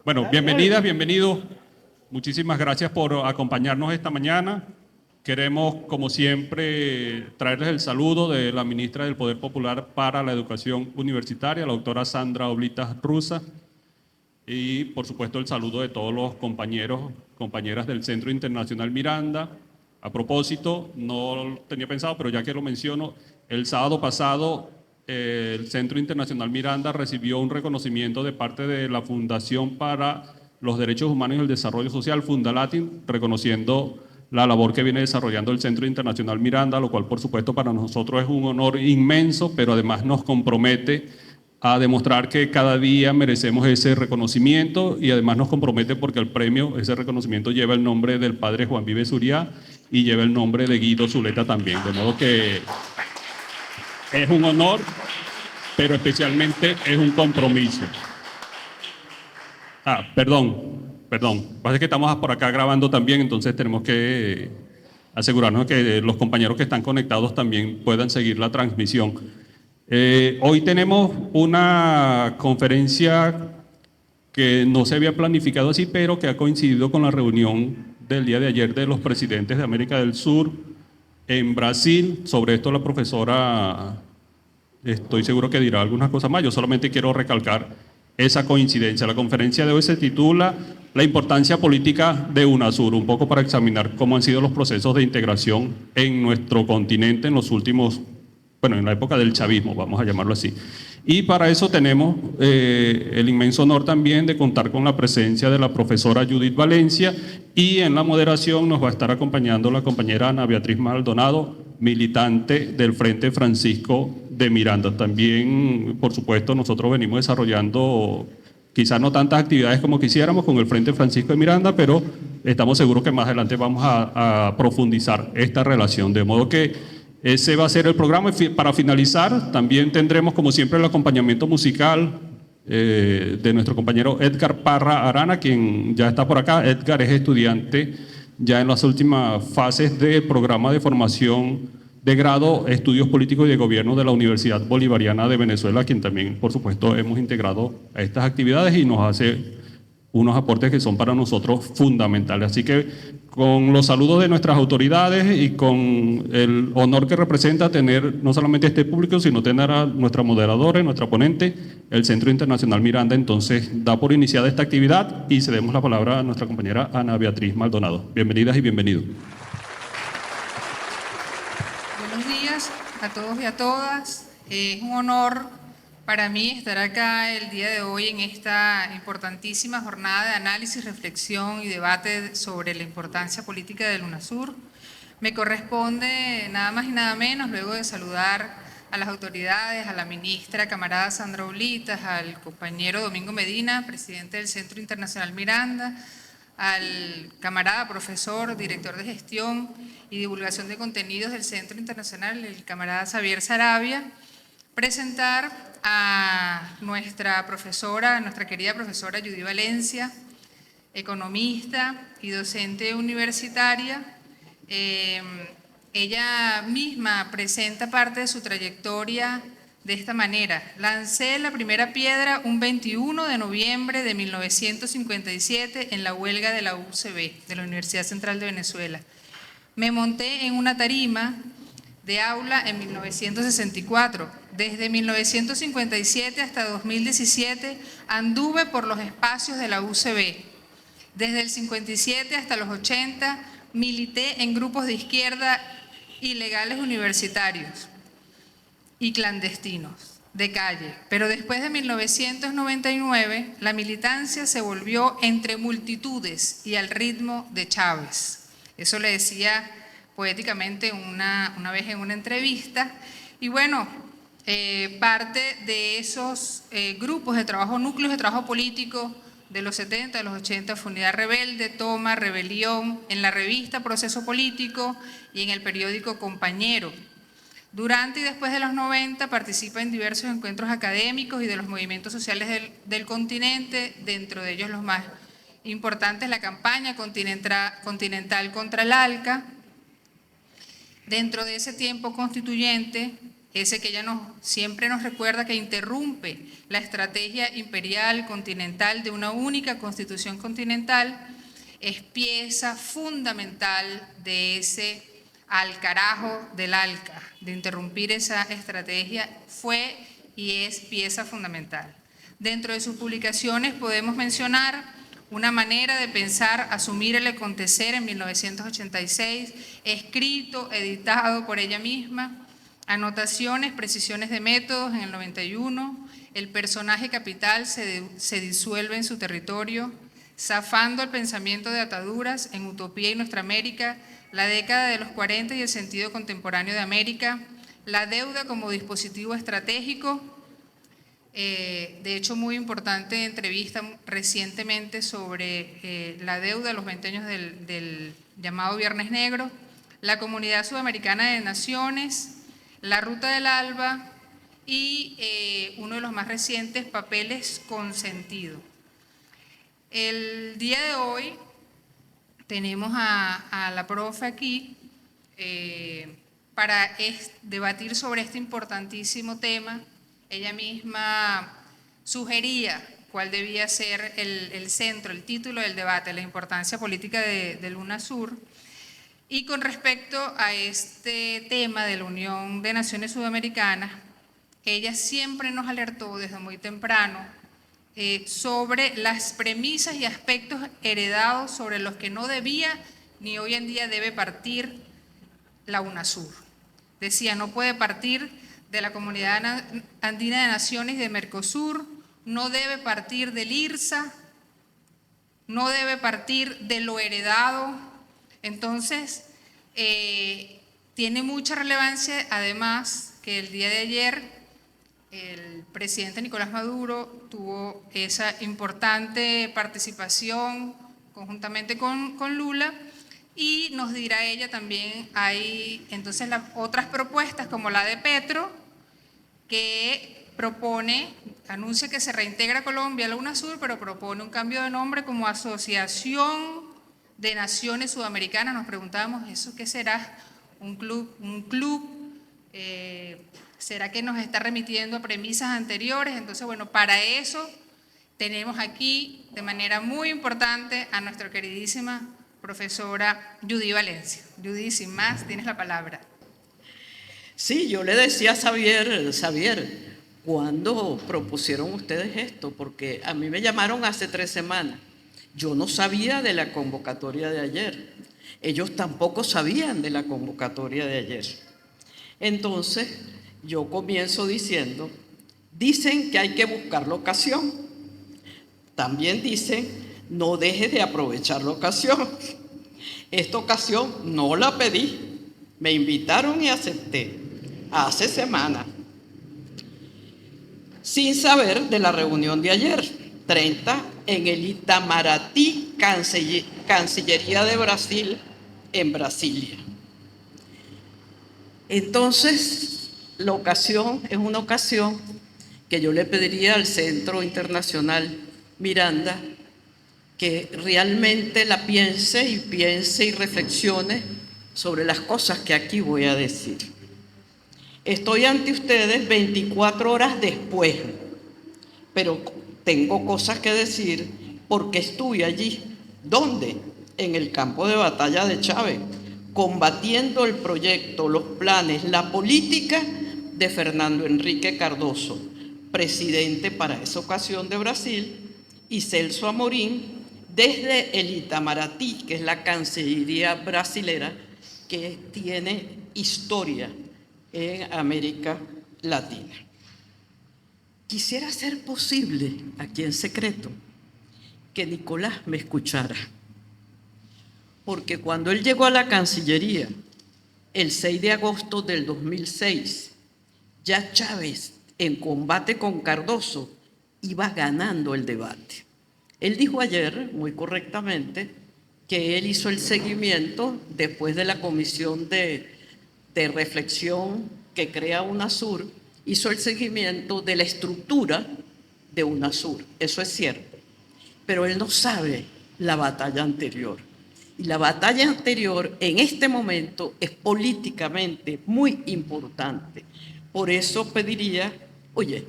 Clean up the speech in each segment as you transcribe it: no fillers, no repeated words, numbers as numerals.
Bueno, bienvenidas, bienvenidos. Muchísimas gracias por acompañarnos esta mañana. Queremos, como siempre, traerles el saludo de la ministra del Poder Popular para la Educación Universitaria, la doctora Sandra Oblitas Russa, y, por supuesto, el saludo de todos los compañeros, compañeras del Centro Internacional Miranda. A propósito, no lo tenía pensado, pero ya que lo menciono, el sábado pasado el Centro Internacional Miranda recibió un reconocimiento de parte de la Fundación para los Derechos Humanos y el Desarrollo Social, Fundalatin, reconociendo la labor que viene desarrollando el Centro Internacional Miranda, lo cual, por supuesto, para nosotros es un honor inmenso, pero además nos compromete a demostrar que cada día merecemos ese reconocimiento y además nos compromete porque el premio, ese reconocimiento lleva el nombre del padre Juan Vives Uriá y lleva el nombre de Guido Zuleta también, de modo que es un honor, pero especialmente es un compromiso. Perdón. Pasa que estamos por acá grabando también, entonces tenemos que asegurarnos que los compañeros que están conectados también puedan seguir la transmisión. Hoy tenemos una conferencia que no se había planificado así, pero que ha coincidido con la reunión del día de ayer de los presidentes de América del Sur en Brasil. Sobre esto la profesora, estoy seguro que dirá algunas cosas más. Yo solamente quiero recalcar esa coincidencia. La conferencia de hoy se titula La importancia política de UNASUR, un poco para examinar cómo han sido los procesos de integración en nuestro continente en los últimos, en la época del chavismo, vamos a llamarlo así. Y para eso tenemos el inmenso honor también de contar con la presencia de la profesora Judith Valencia, y en la moderación nos va a estar acompañando la compañera Ana Beatriz Maldonado, militante del Frente Francisco de Miranda. También, por supuesto, nosotros venimos desarrollando quizás no tantas actividades como quisiéramos con el Frente Francisco de Miranda, pero estamos seguros que más adelante vamos a profundizar esta relación, de modo que ese va a ser el programa. Para finalizar, también tendremos, como siempre, el acompañamiento musical de nuestro compañero Edgar Parra Arana, quien ya está por acá. Edgar es estudiante ya en las últimas fases del programa de formación de grado Estudios Políticos y de Gobierno de la Universidad Bolivariana de Venezuela, quien también, por supuesto, hemos integrado a estas actividades y nos hace unos aportes que son para nosotros fundamentales. Así que con los saludos de nuestras autoridades y con el honor que representa tener no solamente este público, sino tener a nuestra moderadora, nuestra ponente, el Centro Internacional Miranda, entonces da por iniciada esta actividad y cedemos la palabra a nuestra compañera Ana Beatriz Maldonado. Bienvenidas y bienvenidos. Buenos días a todos y a todas. Es un honor para mí estar acá el día de hoy en esta importantísima jornada de análisis, reflexión y debate sobre la importancia política del UNASUR. Me corresponde nada más y nada menos, luego de saludar a las autoridades, a la ministra camarada Sandra Oblitas, al compañero Domingo Medina, presidente del Centro Internacional Miranda, al camarada profesor, director de gestión y divulgación de contenidos del Centro Internacional, el camarada Xavier Saravia, presentar a nuestra profesora, nuestra querida profesora Judith Valencia, economista y docente universitaria. Ella misma presenta parte de su trayectoria de esta manera. Lancé la primera piedra un 21 de noviembre de 1957 en la huelga de la UCB, de la Universidad Central de Venezuela. Me monté en una tarima de aula en 1964. Desde 1957 hasta 2017 anduve por los espacios de la UCB. Desde el 57 hasta los 80 milité en grupos de izquierda ilegales universitarios y clandestinos de calle. Pero después de 1999 la militancia se volvió entre multitudes y al ritmo de Chávez. Eso le decía poéticamente una vez en una entrevista. Y bueno, parte de esos grupos de trabajo, núcleos de trabajo político de los 70, de los 80, fue Unidad Rebelde, Toma, Rebelión, en la revista Proceso Político y en el periódico Compañero. Durante y después de los 90 participa en diversos encuentros académicos y de los movimientos sociales del continente, dentro de ellos los más importantes, la campaña continental contra el ALCA. Dentro de ese tiempo constituyente, ese que ella siempre nos recuerda que interrumpe la estrategia imperial continental de una única constitución continental, es pieza fundamental de ese al carajo del ALCA, de interrumpir esa estrategia, fue y es pieza fundamental. Dentro de sus publicaciones podemos mencionar Una manera de pensar, asumir el acontecer en 1986, escrito, editado por ella misma, Anotaciones, precisiones de métodos en el 91, El personaje capital se disuelve en su territorio, Zafando el pensamiento de ataduras en Utopía y Nuestra América, La década de los 40 y el sentido contemporáneo de América, La deuda como dispositivo estratégico. De hecho, muy importante entrevista recientemente sobre la deuda, los 20 años del llamado Viernes Negro, la Comunidad Sudamericana de Naciones, la Ruta del Alba y uno de los más recientes, Papeles con Sentido. El día de hoy tenemos a la profe aquí para debatir sobre este importantísimo tema. Ella misma sugería cuál debía ser el centro, el título del debate, la importancia política del UNASUR. Y con respecto a este tema de la Unión de Naciones Sudamericanas, ella siempre nos alertó desde muy temprano sobre las premisas y aspectos heredados sobre los que no debía ni hoy en día debe partir la UNASUR. Decía, no puede partir de la Comunidad Andina de Naciones y de Mercosur, no debe partir del IRSA, no debe partir de lo heredado. Entonces, tiene mucha relevancia, además, que el día de ayer el presidente Nicolás Maduro tuvo esa importante participación conjuntamente con Lula, y nos dirá ella también, hay entonces otras propuestas como la de Petro, que anuncia que se reintegra Colombia a la UNASUR, pero propone un cambio de nombre como Asociación de Naciones Sudamericanas. Nos preguntábamos, ¿eso qué será? ¿Un club? ¿Será que nos está remitiendo a premisas anteriores? Entonces, bueno, para eso tenemos aquí de manera muy importante a nuestra queridísima profesora Judy Valencia. Judy, sin más, tienes la palabra. Sí, yo le decía a Xavier, ¿cuándo propusieron ustedes esto? Porque a mí me llamaron hace 3 semanas. Yo no sabía de la convocatoria de ayer. Ellos tampoco sabían de la convocatoria de ayer. Entonces, yo comienzo diciendo, dicen que hay que buscar la ocasión. También dicen, no dejes de aprovechar la ocasión. Esta ocasión no la pedí. Me invitaron y acepté. Hace semanas. Sin saber de la reunión de ayer, 30, en el Itamaraty, Cancillería de Brasil, en Brasilia. Entonces, la ocasión es una ocasión que yo le pediría al Centro Internacional Miranda que realmente la piense y reflexione sobre las cosas que aquí voy a decir. Estoy ante ustedes 24 horas después, pero tengo cosas que decir porque estuve allí. ¿Dónde? En el campo de batalla de Chávez, combatiendo el proyecto, los planes, la política de Fernando Henrique Cardoso, presidente para esa ocasión de Brasil, y Celso Amorín, desde el Itamaraty, que es la Cancillería brasilera, que tiene historia en América Latina. Quisiera ser posible, aquí en secreto, que Nicolás me escuchara, porque cuando él llegó a la Cancillería, el 6 de agosto del 2006, ya Chávez, en combate con Cardoso, iba ganando el debate. Él dijo ayer, muy correctamente, que él hizo el seguimiento después de la comisión de reflexión que crea UNASUR, hizo el seguimiento de la estructura de UNASUR. Eso es cierto. Pero él no sabe la batalla anterior. Y la batalla anterior en este momento es políticamente muy importante. Por eso pediría, oye,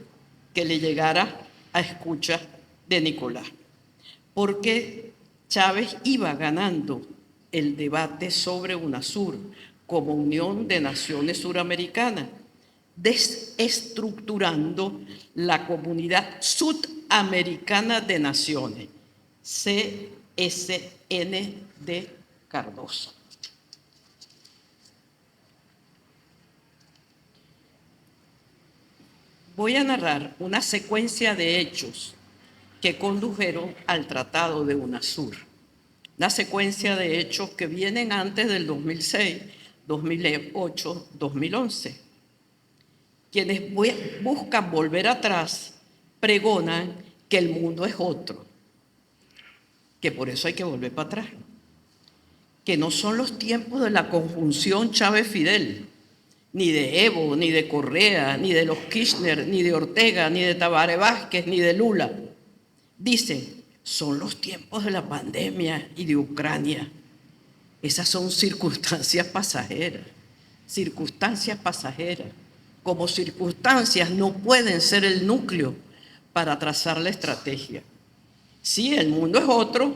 que le llegara a escucha de Nicolás. Porque Chávez iba ganando el debate sobre UNASUR como Unión de Naciones Suramericanas, desestructurando la Comunidad Sudamericana de Naciones, CSN de Cardoso. Voy a narrar una secuencia de hechos que condujeron al Tratado de UNASUR. Una secuencia de hechos que vienen antes del 2006, 2008, 2011. Quienes buscan volver atrás pregonan que el mundo es otro, que por eso hay que volver para atrás, que no son los tiempos de la conjunción Chávez-Fidel, ni de Evo, ni de Correa, ni de los Kirchner, ni de Ortega, ni de Tabaré Vázquez, ni de Lula. Dicen, son los tiempos de la pandemia y de Ucrania. Esas son circunstancias pasajeras, Como circunstancias no pueden ser el núcleo para trazar la estrategia. Sí, el mundo es otro,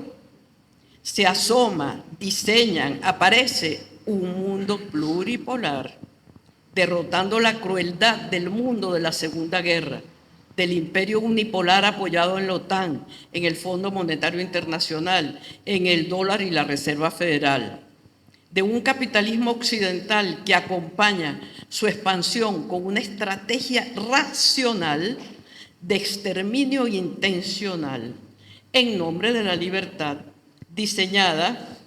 se asoma, diseñan, aparece un mundo pluripolar, derrotando la crueldad del mundo de la Segunda Guerra, del imperio unipolar apoyado en la OTAN, en el Fondo Monetario Internacional, en el dólar y la Reserva Federal, de un capitalismo occidental que acompaña su expansión con una estrategia racional de exterminio intencional en nombre de la libertad, diseñada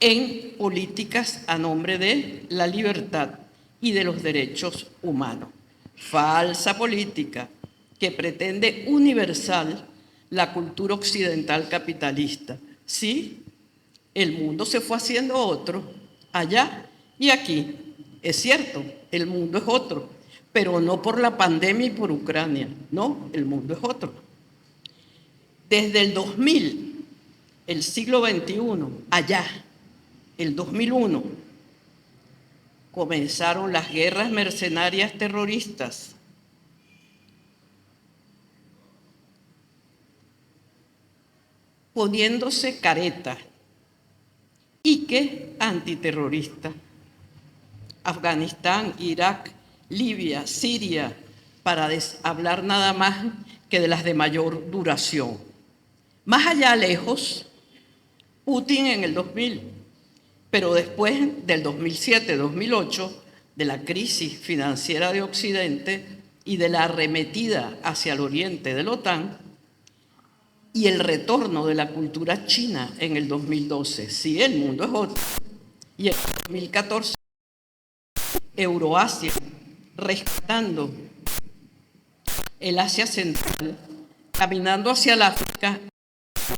en políticas a nombre de la libertad y de los derechos humanos. Falsa política que pretende universal la cultura occidental capitalista. Sí, el mundo se fue haciendo otro, allá y aquí. Es cierto, el mundo es otro, pero no por la pandemia y por Ucrania. No, el mundo es otro. Desde el 2000, el siglo XXI, allá, el 2001, comenzaron las guerras mercenarias terroristas. Poniéndose careta, y que antiterrorista. Afganistán, Irak, Libia, Siria, para hablar nada más que de las de mayor duración. Más allá, lejos, Putin en el 2000, pero después del 2007-2008, de la crisis financiera de Occidente y de la arremetida hacia el oriente de la OTAN, y el retorno de la cultura china en el 2012. Sí, el mundo es otro. Y en el 2014, Euroasia, rescatando el Asia Central, caminando hacia el África,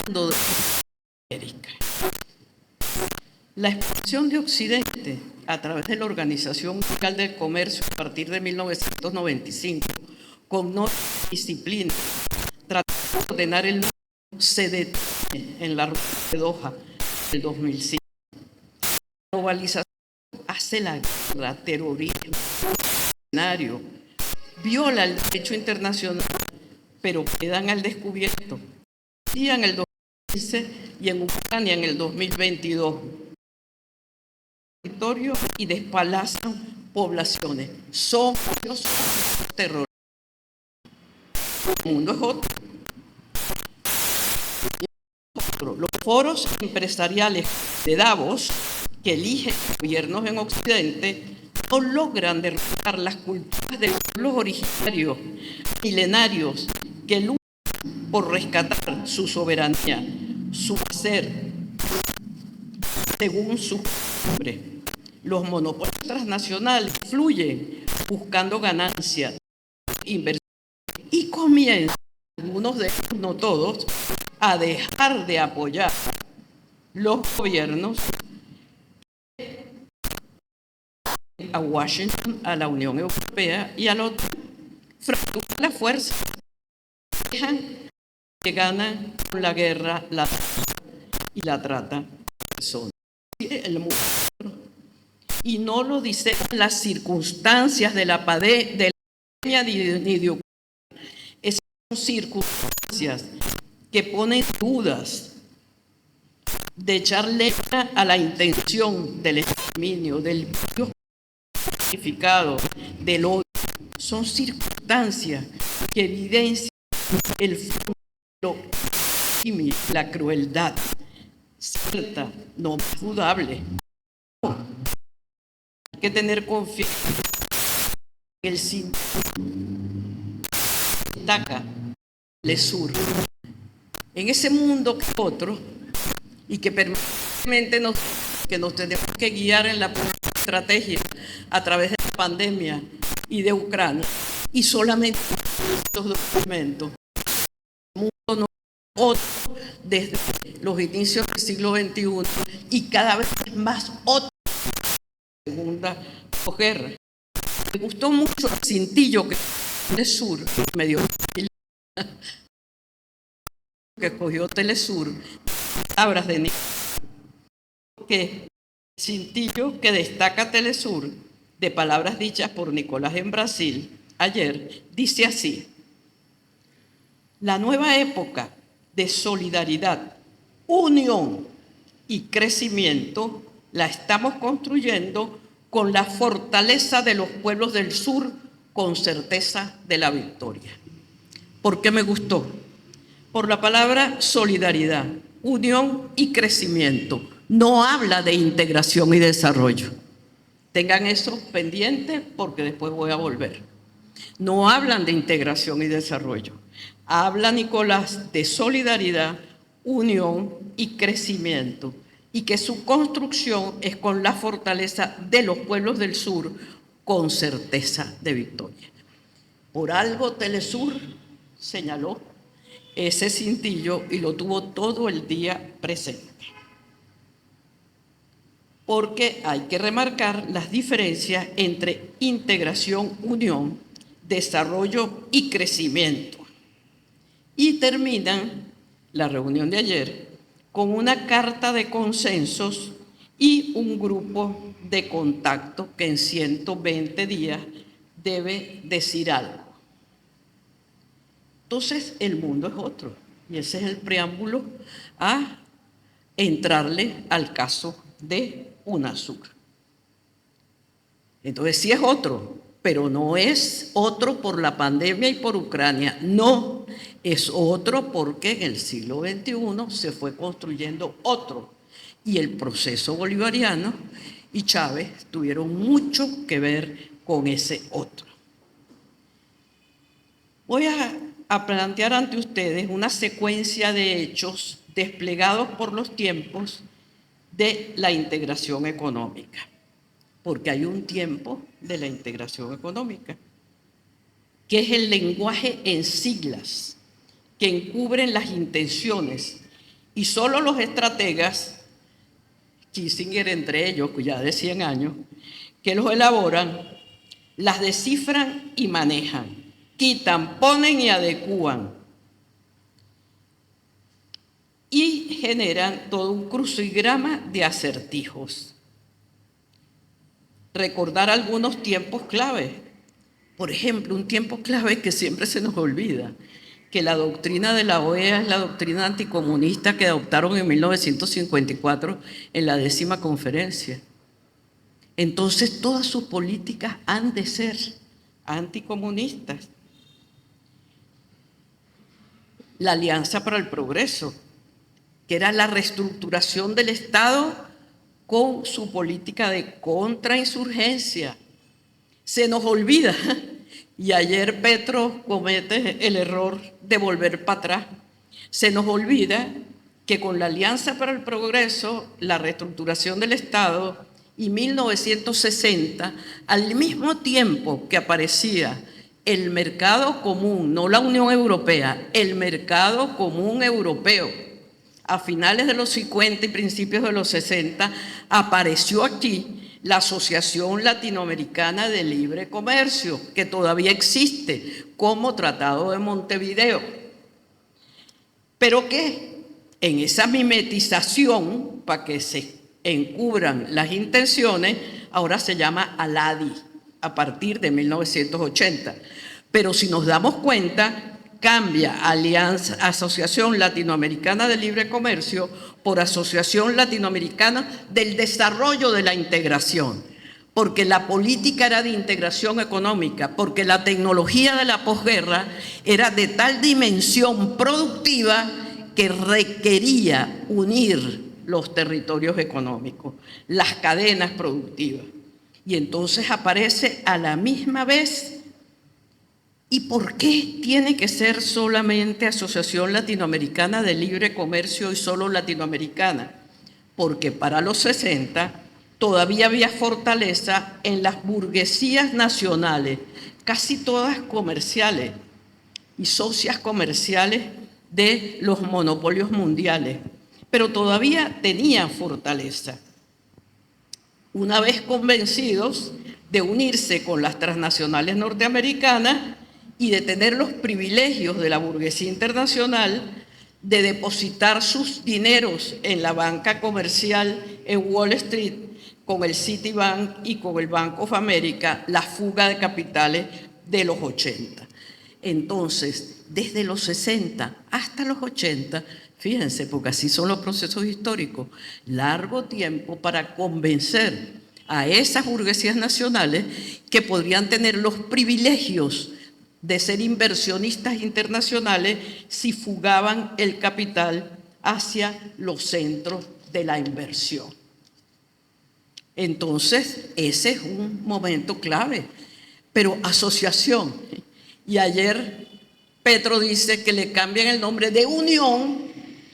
de América. La expansión de Occidente a través de la Organización Mundial del Comercio a partir de 1995, con normas y disciplina, tratando de ordenar el mundo, se detiene en la ruta de Doha del 2005. La globalización hace la guerra, terrorismo, escenario, viola el derecho internacional, pero quedan al descubierto. Y en el 2015 y en Ucrania en el 2022. Y desplazan poblaciones. Son los terroristas. El mundo es otro. Los foros empresariales de Davos que eligen gobiernos en Occidente no logran derrotar las culturas de los pueblos originarios milenarios que luchan por rescatar su soberanía, su ser, según su nombre. Los monopolios transnacionales fluyen buscando ganancias, inversión y comienzan, algunos de ellos, no todos, a dejar de apoyar los gobiernos a Washington, a la Unión Europea y al otro. Fractura la fuerza. Dejan que ganan con la guerra y la trata de personas. El mundo. Y no lo dicen las circunstancias de la pandemia ni de Ucrania. Esas son circunstancias que ponen dudas de echar leña a la intención del exterminio, del significado, del odio. Son circunstancias que evidencian el fondo, la crueldad, cierta, no dudable. Hay que tener confianza en el símbolo destaca Telesur. En ese mundo que otro, y que permanentemente nos tenemos que guiar en la estrategia a través de la pandemia y de Ucrania, y solamente estos documentos. El mundo no es otro desde los inicios del siglo XXI y cada vez más otro. Segunda guerra. Me gustó mucho el cintillo que Telesur me dio, que escogió Telesur, palabras de Nicolás, que el cintillo que destaca Telesur, de palabras dichas por Nicolás en Brasil ayer, dice así: la nueva época de solidaridad, unión y crecimiento la estamos construyendo con la fortaleza de los pueblos del sur, con certeza de la victoria. ¿Por qué me gustó? Por la palabra solidaridad, unión y crecimiento. No habla de integración y desarrollo. Tengan eso pendiente porque después voy a volver. No hablan de integración y desarrollo. Habla Nicolás de solidaridad, unión y crecimiento, y que su construcción es con la fortaleza de los pueblos del sur, con certeza de victoria. Por algo Telesur señaló ese cintillo y lo tuvo todo el día presente. Porque hay que remarcar las diferencias entre integración, unión, desarrollo y crecimiento. Y terminan la reunión de ayer con una carta de consensos y un grupo de contacto que en 120 días debe decir algo. Entonces, el mundo es otro, y ese es el preámbulo a entrarle al caso de UNASUR. Entonces, sí es otro, pero no es otro por la pandemia y por Ucrania, no, es otro porque en el siglo XXI se fue construyendo otro, y el proceso bolivariano y Chávez tuvieron mucho que ver con ese otro. Voy a plantear ante ustedes una secuencia de hechos desplegados por los tiempos de la integración económica, porque hay un tiempo de la integración económica, que es el lenguaje en siglas, que encubren las intenciones, y solo los estrategas, Kissinger entre ellos, ya de 100 años, que los elaboran, las descifran y manejan, quitan, ponen y adecúan, y generan todo un crucigrama de acertijos. Recordar algunos tiempos clave. Por ejemplo, un tiempo clave que siempre se nos olvida, que la doctrina de la OEA es la doctrina anticomunista que adoptaron en 1954 en la 10ª conferencia. Entonces, todas sus políticas han de ser anticomunistas. La Alianza para el Progreso, que era la reestructuración del Estado con su política de contrainsurgencia. Se nos olvida, y ayer Petro comete el error de volver para atrás. Se nos olvida que con la Alianza para el Progreso, la reestructuración del Estado, y 1960, al mismo tiempo que aparecía el mercado común, no la Unión Europea, el mercado común europeo, a finales de los 50 y principios de los 60, apareció aquí la Asociación Latinoamericana de Libre Comercio, que todavía existe como Tratado de Montevideo. Pero que en esa mimetización, para que se encubran las intenciones, ahora se llama ALADI, a partir de 1980. Pero si nos damos cuenta, cambia Asociación Latinoamericana de Libre Comercio por Asociación Latinoamericana del Desarrollo de la Integración, porque la política era de integración económica, porque la tecnología de la posguerra era de tal dimensión productiva que requería unir los territorios económicos, las cadenas productivas. Y entonces aparece a la misma vez. ¿Y por qué tiene que ser solamente Asociación Latinoamericana de Libre Comercio y solo latinoamericana? Porque para los 60 todavía había fortaleza en las burguesías nacionales, casi todas comerciales y socias comerciales de los monopolios mundiales, pero todavía tenían fortaleza. Una vez convencidos de unirse con las transnacionales norteamericanas y de tener los privilegios de la burguesía internacional, de depositar sus dineros en la banca comercial en Wall Street, con el Citibank y con el Bank of America, la fuga de capitales de los 80. Entonces, desde los 60 hasta los 80, fíjense, porque así son los procesos históricos, largo tiempo para convencer a esas burguesías nacionales que podrían tener los privilegios de ser inversionistas internacionales si fugaban el capital hacia los centros de la inversión. Entonces, ese es un momento clave. Pero asociación, y ayer Petro dice que le cambian el nombre de Unión,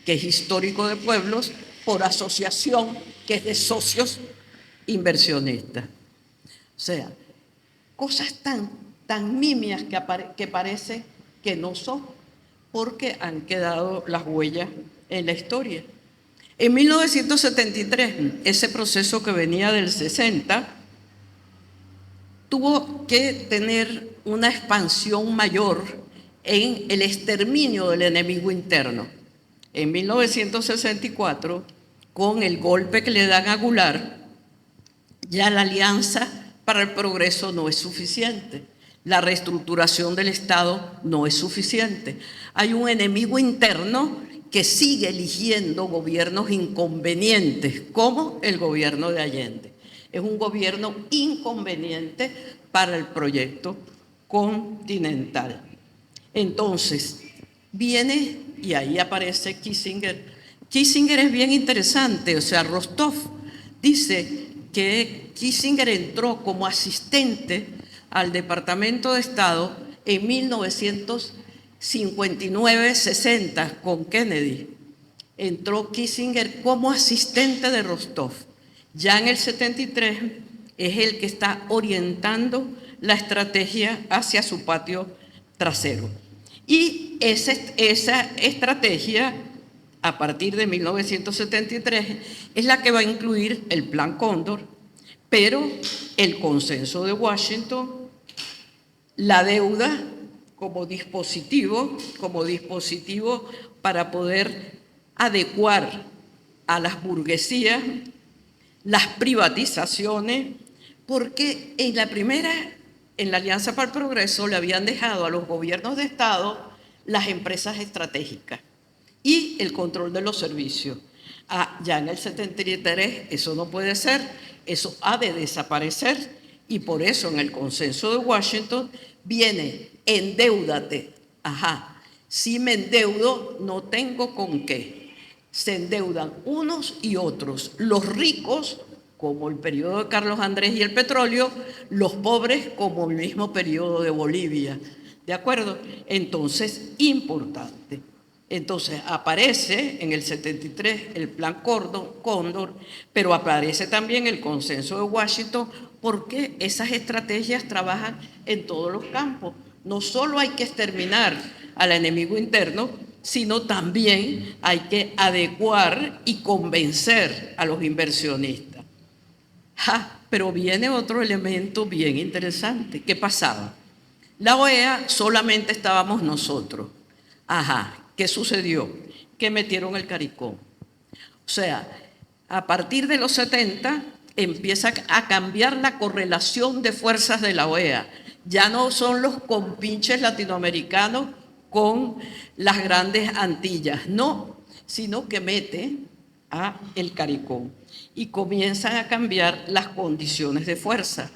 que es histórico de pueblos, por asociación, que es de socios inversionistas. O sea, cosas tan nimias que parece que no son, porque han quedado las huellas en la historia. En 1973, ese proceso que venía del 60, tuvo que tener una expansión mayor en el exterminio del enemigo interno. En 1964, con el golpe que le dan a Goulart, ya la Alianza para el Progreso no es suficiente. La reestructuración del Estado no es suficiente. Hay un enemigo interno que sigue eligiendo gobiernos inconvenientes, como el gobierno de Allende. Es un gobierno inconveniente para el proyecto continental. Entonces, viene, y ahí aparece Kissinger. Kissinger es bien interesante, o sea, Rostov dice que Kissinger entró como asistente al Departamento de Estado en 1959-60 con Kennedy. Entró Kissinger como asistente de Rostov. Ya en el 73 es el que está orientando la estrategia hacia su patio trasero. Y esa estrategia, a partir de 1973, es la que va a incluir el Plan Cóndor, pero el consenso de Washington, la deuda como dispositivo para poder adecuar a las burguesías, las privatizaciones, porque en la Alianza para el Progreso le habían dejado a los gobiernos de Estado las empresas estratégicas y el control de los servicios. Ya en el 73 eso no puede ser, eso ha de desaparecer, y por eso en el consenso de Washington viene: endeúdate. Si me endeudo, no tengo con qué. Se endeudan unos y otros, los ricos, como el periodo de Carlos Andrés y el petróleo, los pobres, como el mismo periodo de Bolivia. ¿De acuerdo? Entonces, importante. Entonces, aparece en el 73 el Plan Cóndor, pero aparece también el consenso de Washington, porque esas estrategias trabajan en todos los campos. No solo hay que exterminar al enemigo interno, sino también hay que adecuar y convencer a los inversionistas. Pero viene otro elemento bien interesante. ¿Qué pasaba? La OEA solamente estábamos nosotros. ¿Qué sucedió? Que metieron el CARICOM. O sea, a partir de los 70 empieza a cambiar la correlación de fuerzas de la OEA. Ya no son los compinches latinoamericanos con las grandes Antillas, no, sino que mete a el CARICOM y comienzan a cambiar las condiciones de fuerza.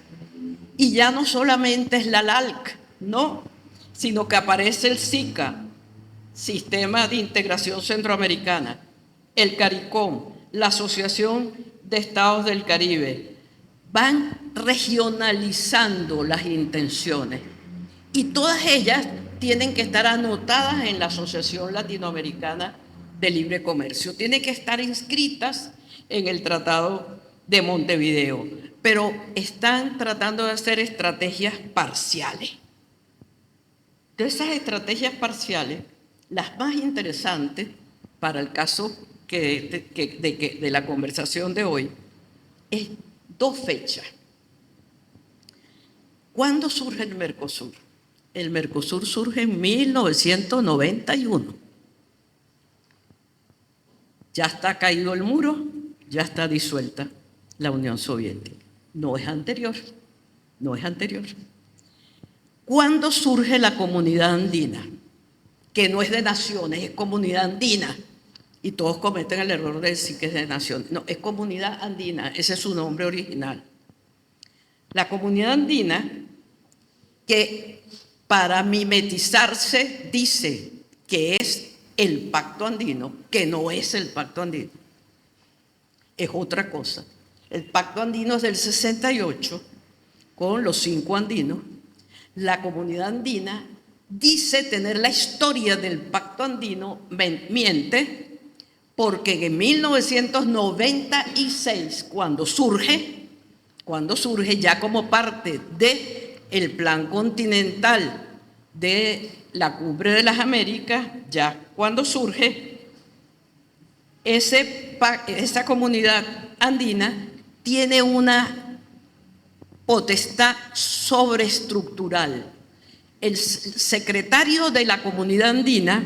Y ya no solamente es la LALC, no, sino que aparece el SICA, Sistema de Integración Centroamericana, el CARICOM, la Asociación de Estados del Caribe. Van regionalizando las intenciones y todas ellas tienen que estar anotadas en la Asociación Latinoamericana de Libre Comercio, tienen que estar inscritas en el Tratado de Montevideo, pero están tratando de hacer estrategias parciales. De esas estrategias parciales, las más interesantes para el caso de la conversación de hoy es 2 fechas. ¿Cuándo surge el Mercosur? El Mercosur surge en 1991. Ya está caído el muro, ya está disuelta la Unión Soviética. No es anterior, no es anterior. ¿Cuándo surge la Comunidad Andina? Que no es de naciones, es Comunidad Andina. Y todos cometen el error de decir que es de naciones. No, es Comunidad Andina, ese es su nombre original. La Comunidad Andina, que para mimetizarse dice que es el Pacto Andino, que no es el Pacto Andino, es otra cosa. El Pacto Andino es del 68, con los 5 andinos. La Comunidad Andina dice tener la historia del Pacto Andino, miente, porque en 1996, cuando surge ya como parte del plan continental de la Cumbre de las Américas, ya cuando surge, esa comunidad andina tiene una potestad sobreestructural. El secretario de la comunidad andina,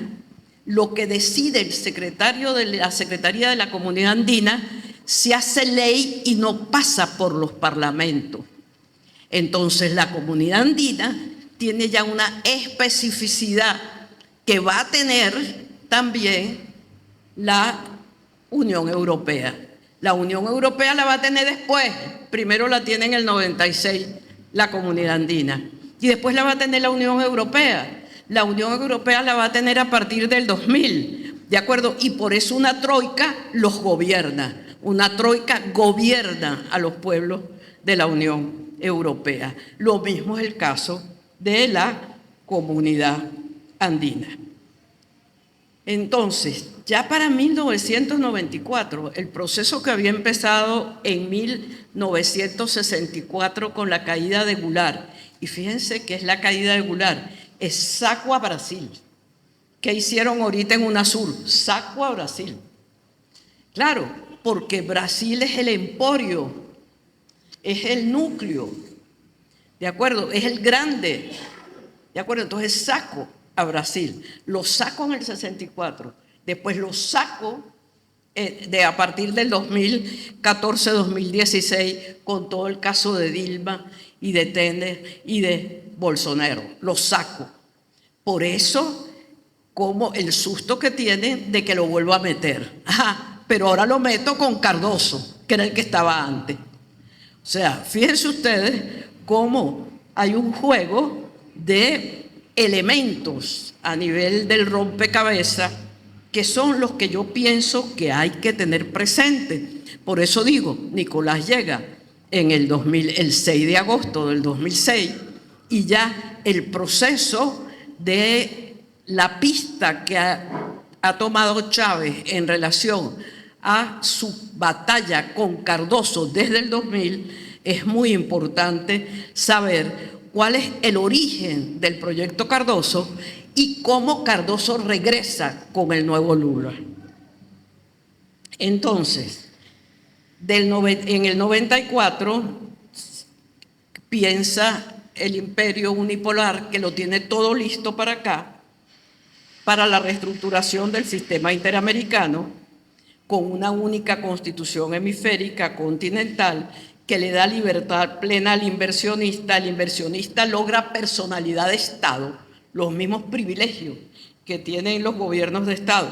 lo que decide el secretario de la Secretaría de la Comunidad Andina, se hace ley y no pasa por los parlamentos. Entonces la comunidad andina tiene ya una especificidad que va a tener también la Unión Europea. La Unión Europea la va a tener después. Primero la tiene en el 96 la comunidad andina y después la va a tener la Unión Europea. La Unión Europea la va a tener a partir del 2000, ¿de acuerdo? Y por eso una troika los gobierna. Una troika gobierna a los pueblos de la Unión Europea. Lo mismo es el caso de la comunidad andina. Entonces, ya para 1994, el proceso que había empezado en 1964 con la caída de Goulart, y fíjense que es la caída de Goulart, es saco a Brasil. ¿Qué hicieron ahorita en UNASUR? Saco a Brasil. Claro, porque Brasil es el emporio, es el núcleo, ¿de acuerdo? Es el grande, ¿de acuerdo? Entonces saco a Brasil. Lo saco en el 64. Después lo saco a partir del 2014-2016 con todo el caso de Dilma y de Temer y de Bolsonaro. Lo saco. Por eso, como el susto que tienen de que lo vuelvo a meter. Pero ahora lo meto con Cardoso, que era el que estaba antes. O sea, fíjense ustedes cómo hay un juego de elementos a nivel del rompecabezas que son los que yo pienso que hay que tener presente. Por eso digo, Nicolás llega en el 6 de agosto del 2006 y ya el proceso de la pista que ha tomado Chávez en relación a su batalla con Cardoso desde el 2000, es muy importante saber cuál es el origen del proyecto Cardoso y cómo Cardoso regresa con el nuevo Lula. Entonces, En el 94 piensa el imperio unipolar que lo tiene todo listo para acá, para la reestructuración del sistema interamericano, con una única constitución hemisférica continental que le da libertad plena al inversionista. El inversionista logra personalidad de Estado, los mismos privilegios que tienen los gobiernos de Estado,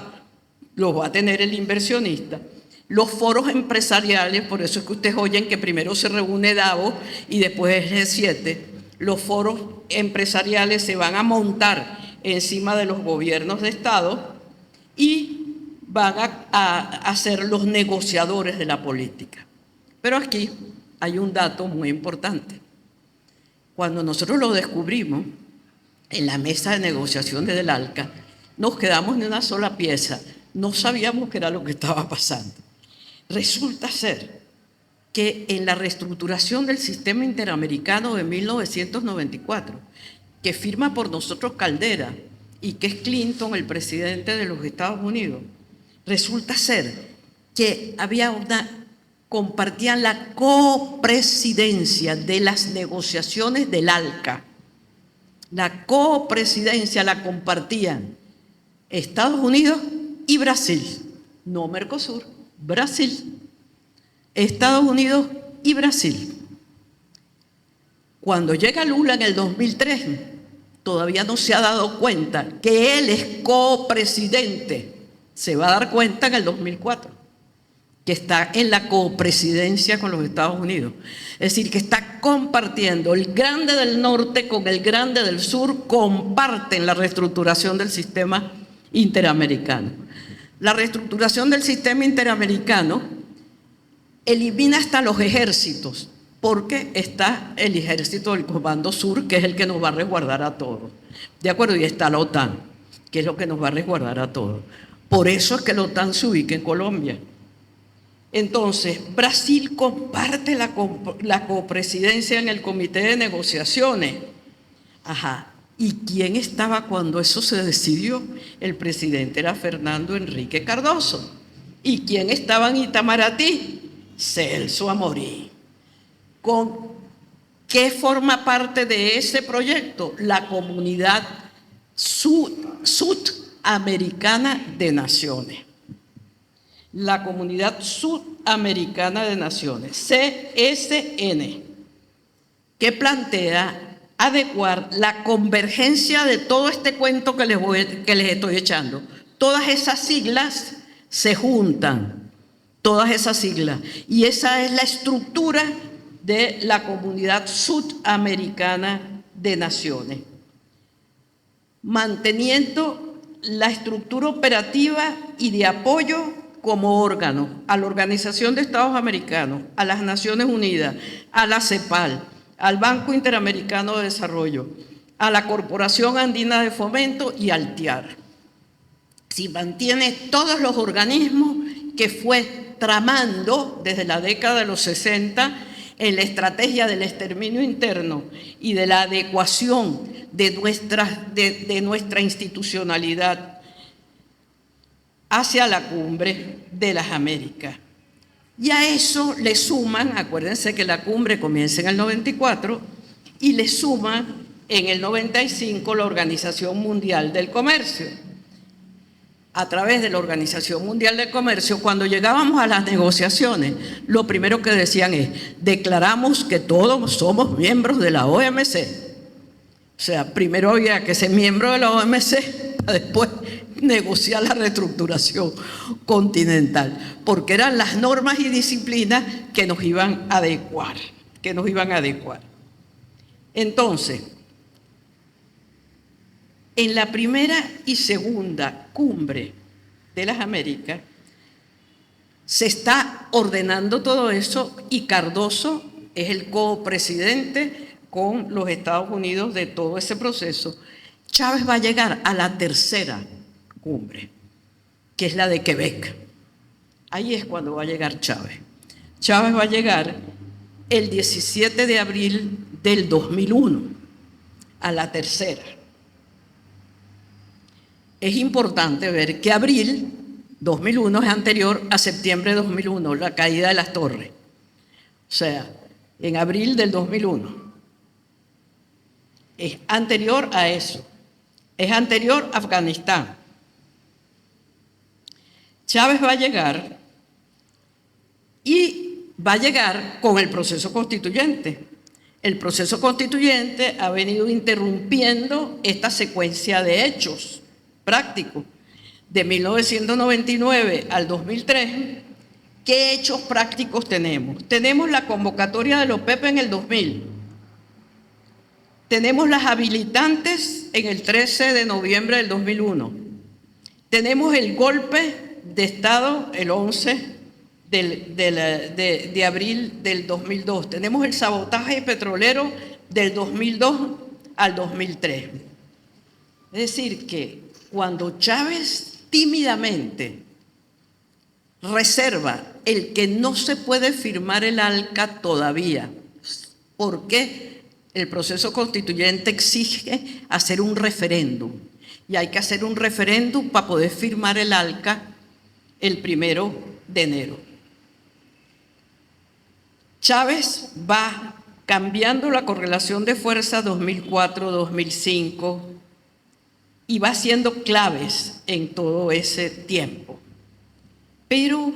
los va a tener el inversionista. Los foros empresariales, por eso es que ustedes oyen que primero se reúne Davos y después el G7, los foros empresariales se van a montar encima de los gobiernos de Estado y van a ser los negociadores de la política. Pero aquí hay un dato muy importante. Cuando nosotros lo descubrimos en la mesa de negociaciones del ALCA, nos quedamos en una sola pieza. No sabíamos qué era lo que estaba pasando. Resulta ser que en la reestructuración del sistema interamericano de 1994, que firma por nosotros Caldera y que es Clinton el presidente de los Estados Unidos, resulta ser que compartían la copresidencia de las negociaciones del ALCA. La copresidencia la compartían Estados Unidos y Brasil, no Mercosur, Brasil, Estados Unidos y Brasil. Cuando llega Lula en el 2003, todavía no se ha dado cuenta que él es copresidente. Se va a dar cuenta en el 2004, que está en la copresidencia con los Estados Unidos. Es decir, que está compartiendo el grande del norte con el grande del sur, comparten la reestructuración del sistema interamericano. La reestructuración del sistema interamericano elimina hasta los ejércitos, porque está el ejército del Comando Sur, que es el que nos va a resguardar a todos. ¿De acuerdo? Y está la OTAN, que es lo que nos va a resguardar a todos. Por eso es que la OTAN se ubica en Colombia. Entonces, Brasil comparte la copresidencia en el comité de negociaciones. Ajá. ¿Y quién estaba cuando eso se decidió? El presidente era Fernando Henrique Cardoso. ¿Y quién estaba en Itamaraty? Celso Amorín. ¿Con qué forma parte de ese proyecto? La Comunidad Sudamericana de Naciones. La Comunidad Sudamericana de Naciones, CSN, que plantea adecuar la convergencia de todo este cuento que les estoy echando. Todas esas siglas se juntan, todas esas siglas. Y esa es la estructura de la Comunidad Sudamericana de Naciones, manteniendo la estructura operativa y de apoyo como órgano a la Organización de Estados Americanos, a las Naciones Unidas, a la CEPAL, al Banco Interamericano de Desarrollo, a la Corporación Andina de Fomento y al TIAR. Si mantiene todos los organismos que fue tramando desde la década de los 60 en la estrategia del exterminio interno y de la adecuación de nuestra institucionalidad hacia la cumbre de las Américas. Y a eso le suman, acuérdense que la cumbre comienza en el 94, y le suman en el 95 la Organización Mundial del Comercio. A través de la Organización Mundial del Comercio, cuando llegábamos a las negociaciones, lo primero que decían es: declaramos que todos somos miembros de la OMC. O sea, primero había que ser miembro de la OMC para después negociar la reestructuración continental, porque eran las normas y disciplinas que nos iban a adecuar, Entonces, en la primera y segunda cumbre de las Américas se está ordenando todo eso y Cardoso es el copresidente con los Estados Unidos de todo ese proceso. Chávez va a llegar a la tercera cumbre, que es la de Quebec. Ahí es cuando va a llegar Chávez. Chávez va a llegar el 17 de abril del 2001 a la tercera. Es importante ver que abril 2001 es anterior a septiembre de 2001, la caída de las torres. O sea, en abril del 2001. Es anterior a eso. Es anterior a Afganistán. Chávez va a llegar y va a llegar con el proceso constituyente. El proceso constituyente ha venido interrumpiendo esta secuencia de hechos prácticos. De 1999 al 2003, ¿qué hechos prácticos tenemos? Tenemos la convocatoria de los OPEP en el 2000. Tenemos las habilitantes en el 13 de noviembre del 2001. Tenemos el golpe de Estado el 11 de abril del 2002. Tenemos el sabotaje petrolero del 2002 al 2003. Es decir, que cuando Chávez tímidamente reserva el que no se puede firmar el ALCA todavía, porque el proceso constituyente exige hacer un referéndum, y hay que hacer un referéndum para poder firmar el ALCA el 1 de enero. Chávez va cambiando la correlación de fuerza 2004-2005 y va haciendo claves en todo ese tiempo. Pero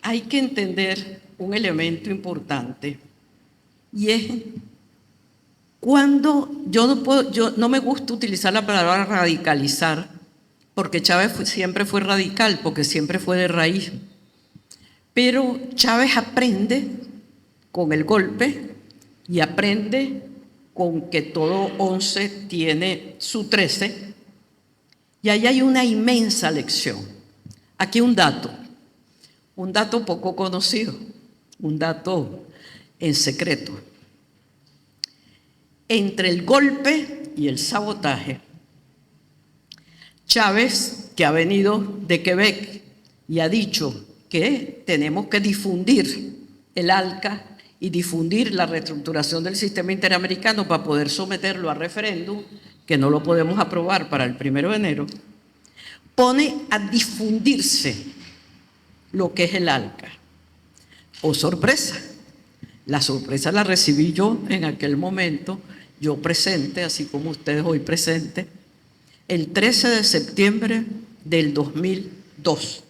hay que entender un elemento importante, y es cuando yo no me gusta utilizar la palabra radicalizar, porque Chávez siempre fue radical, porque siempre fue de raíz. Pero Chávez aprende con el golpe y aprende con que todo 11 tiene su 13, y ahí hay una inmensa lección. Aquí un dato poco conocido, un dato en secreto. Entre el golpe y el sabotaje, Chávez, que ha venido de Quebec y ha dicho que tenemos que difundir el ALCA y difundir la reestructuración del sistema interamericano para poder someterlo a referéndum, que no lo podemos aprobar para el 1 de enero, pone a difundirse lo que es el ALCA. ¡Oh, sorpresa! La sorpresa la recibí yo en aquel momento, yo presente, así como ustedes hoy presentes, el 13 de septiembre del 2002.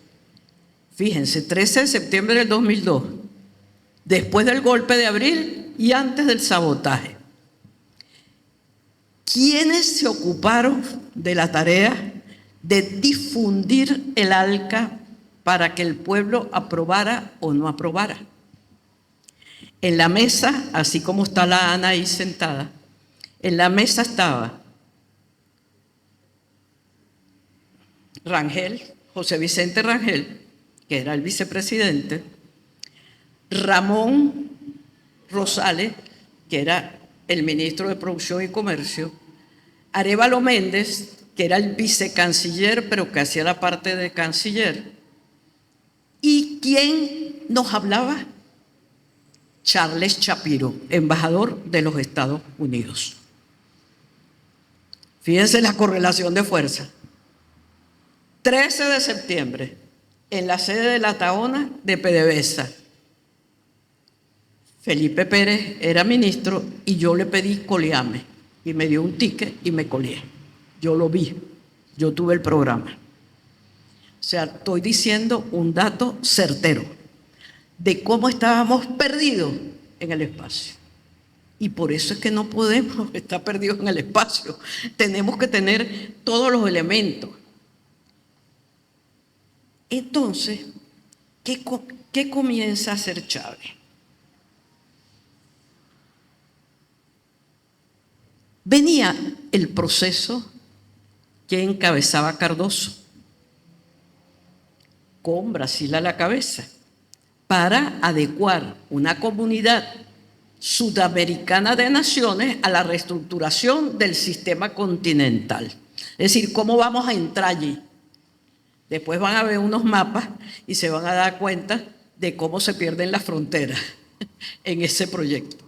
Fíjense, 13 de septiembre del 2002, después del golpe de abril y antes del sabotaje. ¿Quiénes se ocuparon de la tarea de difundir el ALCA para que el pueblo aprobara o no aprobara? En la mesa, así como está la Ana ahí sentada, en la mesa estaba Rangel, José Vicente Rangel, que era el vicepresidente, Ramón Rosales, que era el ministro de Producción y Comercio, Arévalo Méndez, que era el vicecanciller, pero que hacía la parte de canciller. ¿Y quién nos hablaba? Charles Shapiro, embajador de los Estados Unidos. Fíjense la correlación de fuerza. 13 de septiembre, en la sede de la Tahona de PDVSA. Felipe Pérez era ministro y yo le pedí colearme y me dio un ticket y me coleé. Yo lo vi, yo tuve el programa. O sea, estoy diciendo un dato certero de cómo estábamos perdidos en el espacio. Y por eso es que no podemos estar perdidos en el espacio. Tenemos que tener todos los elementos. Entonces, ¿qué comienza a hacer Chávez? Venía el proceso que encabezaba Cardoso, con Brasil a la cabeza, para adecuar una comunidad sudamericana de naciones a la reestructuración del sistema continental. Es decir, ¿cómo vamos a entrar allí? Después van a ver unos mapas y se van a dar cuenta de cómo se pierden las fronteras en ese proyecto.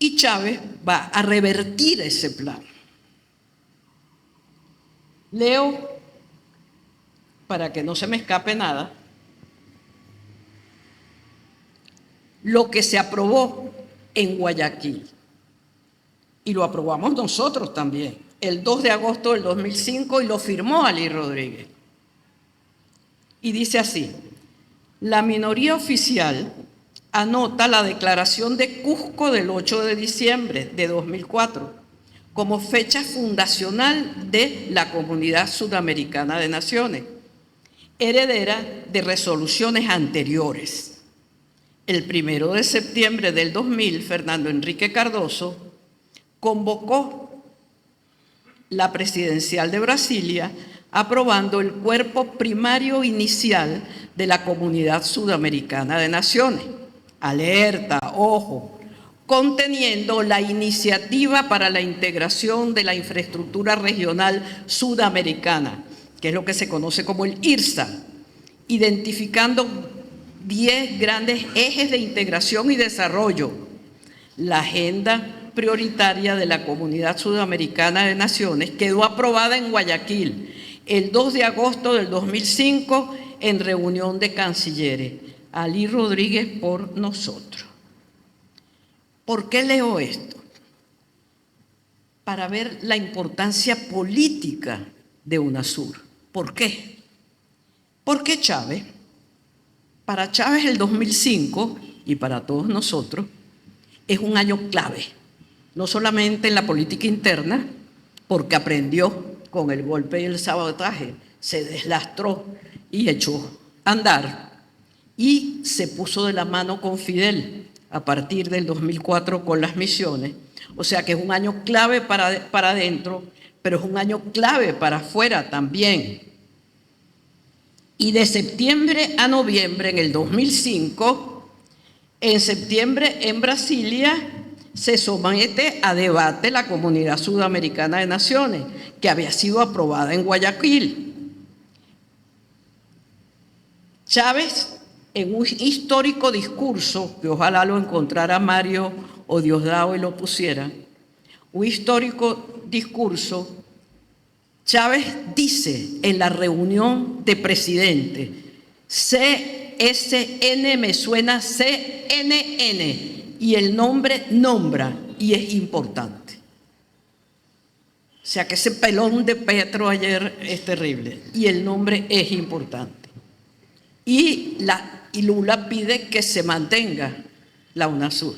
Y Chávez va a revertir ese plan. Leo, para que no se me escape nada, lo que se aprobó en Guayaquil. Y lo aprobamos nosotros también, el 2 de agosto del 2005, y lo firmó Ali Rodríguez. Y dice así: la minoría oficial anota la declaración de Cusco del 8 de diciembre de 2004 como fecha fundacional de la Comunidad Sudamericana de Naciones, heredera de resoluciones anteriores. El 1 de septiembre del 2000, Fernando Enrique Cardoso convocó la presidencial de Brasilia, aprobando el cuerpo primario inicial de la Comunidad Sudamericana de Naciones. Alerta, ojo, conteniendo la iniciativa para la integración de la infraestructura regional sudamericana, que es lo que se conoce como el IRSA, identificando 10 grandes ejes de integración y desarrollo. La agenda prioritaria de la Comunidad Sudamericana de Naciones quedó aprobada en Guayaquil el 2 de agosto del 2005 en reunión de cancilleres. Ali Rodríguez por nosotros. ¿Por qué leo esto? Para ver la importancia política de UNASUR. ¿Por qué? Porque Chávez, para Chávez el 2005 y para todos nosotros, es un año clave, no solamente en la política interna, porque aprendió con el golpe y el sabotaje, se deslastró y echó a andar, y se puso de la mano con Fidel a partir del 2004 con las misiones. O sea que es un año clave para adentro, pero es un año clave para afuera también. Y de septiembre a noviembre en el 2005, en septiembre en Brasilia se somete a debate la Comunidad Sudamericana de Naciones, que había sido aprobada en Guayaquil. Chávez, en un histórico discurso, que ojalá lo encontrara Mario o Diosdado y lo pusiera, un histórico discurso, Chávez dice en la reunión de presidentes: CSN me suena CNN, y el nombre nombra y es importante. O sea que ese pelón de Petro ayer es terrible y el nombre es importante. Y Lula pide que se mantenga la UNASUR.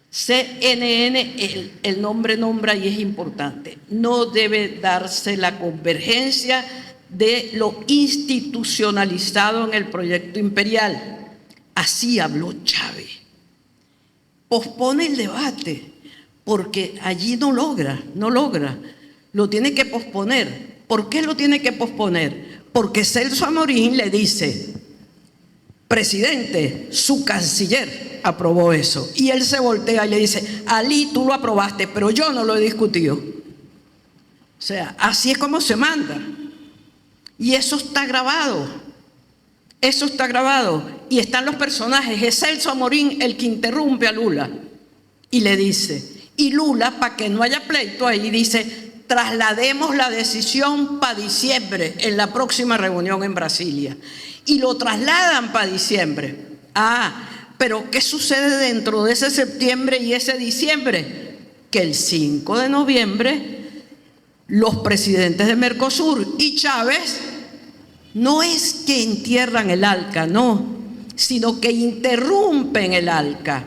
CNN, el nombre nombra y es importante. No debe darse la convergencia de lo institucionalizado en el proyecto imperial. Así habló Chávez. Pospone el debate porque allí no logra, lo tiene que posponer. ¿Por qué lo tiene que posponer? Porque Celso Amorín le dice: presidente, su canciller aprobó eso. Y él se voltea y le dice: Ali, tú lo aprobaste, pero yo no lo he discutido. O sea, así es como se manda. Y eso está grabado. Eso está grabado. Y están los personajes. Es Celso Amorín el que interrumpe a Lula y le dice, y Lula, para que no haya pleito ahí, dice: traslademos la decisión para diciembre en la próxima reunión en Brasilia. Y lo trasladan para diciembre. Pero ¿qué sucede dentro de ese septiembre y ese diciembre? Que el 5 de noviembre los presidentes de Mercosur y Chávez no es que entierran el ALCA, no, sino que interrumpen el ALCA.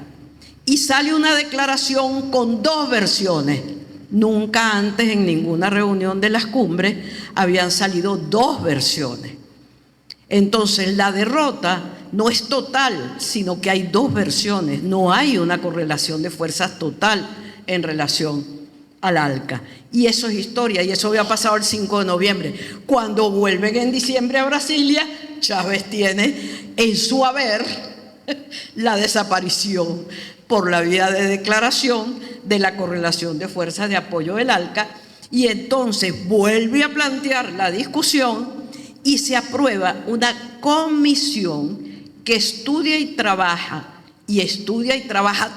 Y sale una declaración con 2 versiones. Nunca antes en ninguna reunión de las cumbres habían salido 2 versiones. Entonces la derrota no es total, sino que hay 2 versiones. No hay una correlación de fuerzas total en relación al ALCA. Y eso es historia, y eso había pasado el 5 de noviembre. Cuando vuelven en diciembre a Brasilia, Chávez tiene en su haber la desaparición por la vía de declaración de la correlación de fuerzas de apoyo del ALCA, y entonces vuelve a plantear la discusión y se aprueba una comisión que estudia y trabaja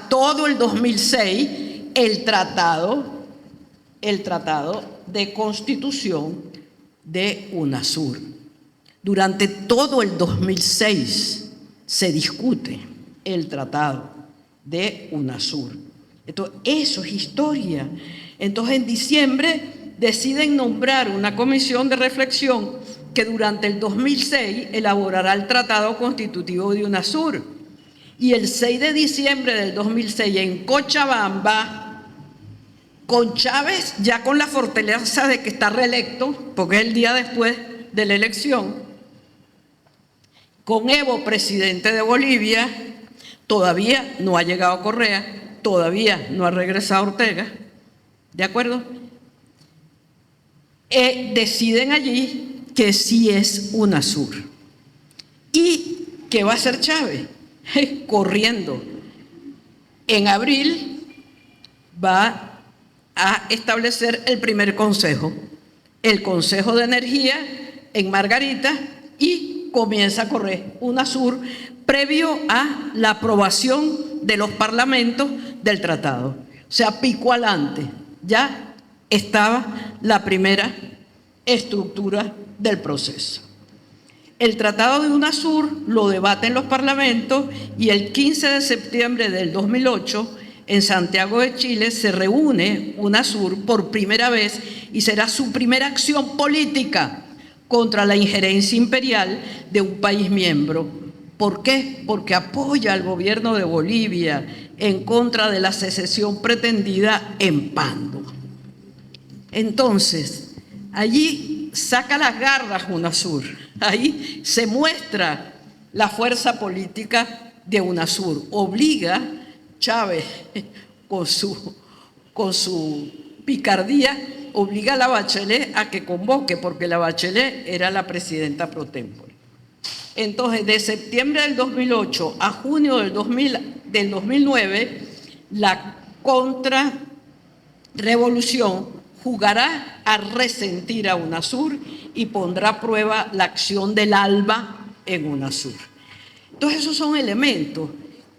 todo el 2006 el tratado el Tratado de Constitución de UNASUR. Durante todo el 2006 se discute el Tratado de UNASUR. Entonces, eso es historia. Entonces, en diciembre deciden nombrar una comisión de reflexión que durante el 2006 elaborará el Tratado Constitutivo de UNASUR. Y el 6 de diciembre del 2006 en Cochabamba, con Chávez ya con la fortaleza de que está reelecto, porque es el día después de la elección, con Evo, presidente de Bolivia, todavía no ha llegado Correa, todavía no ha regresado Ortega, ¿de acuerdo? Deciden allí que sí es UNASUR. ¿Y qué va a hacer Chávez? Corriendo. En abril va a establecer el primer consejo, el Consejo de Energía en Margarita, y comienza a correr UNASUR previo a la aprobación de los parlamentos del tratado. O sea, pico adelante, ya estaba la primera estructura del proceso. El Tratado de UNASUR lo debaten los parlamentos y el 15 de septiembre del 2008 en Santiago de Chile se reúne UNASUR por primera vez y será su primera acción política contra la injerencia imperial de un país miembro. ¿Por qué? Porque apoya al gobierno de Bolivia en contra de la secesión pretendida en Pando. Entonces, allí saca las garras UNASUR, ahí se muestra la fuerza política de UNASUR, obliga Chávez con su picardía, obliga a la Bachelet a que convoque, porque la Bachelet era la presidenta pro tempore. Entonces, de septiembre del 2008 a junio del 2009, la contrarrevolución jugará a resentir a UNASUR y pondrá a prueba la acción del ALBA en UNASUR. Entonces, esos son elementos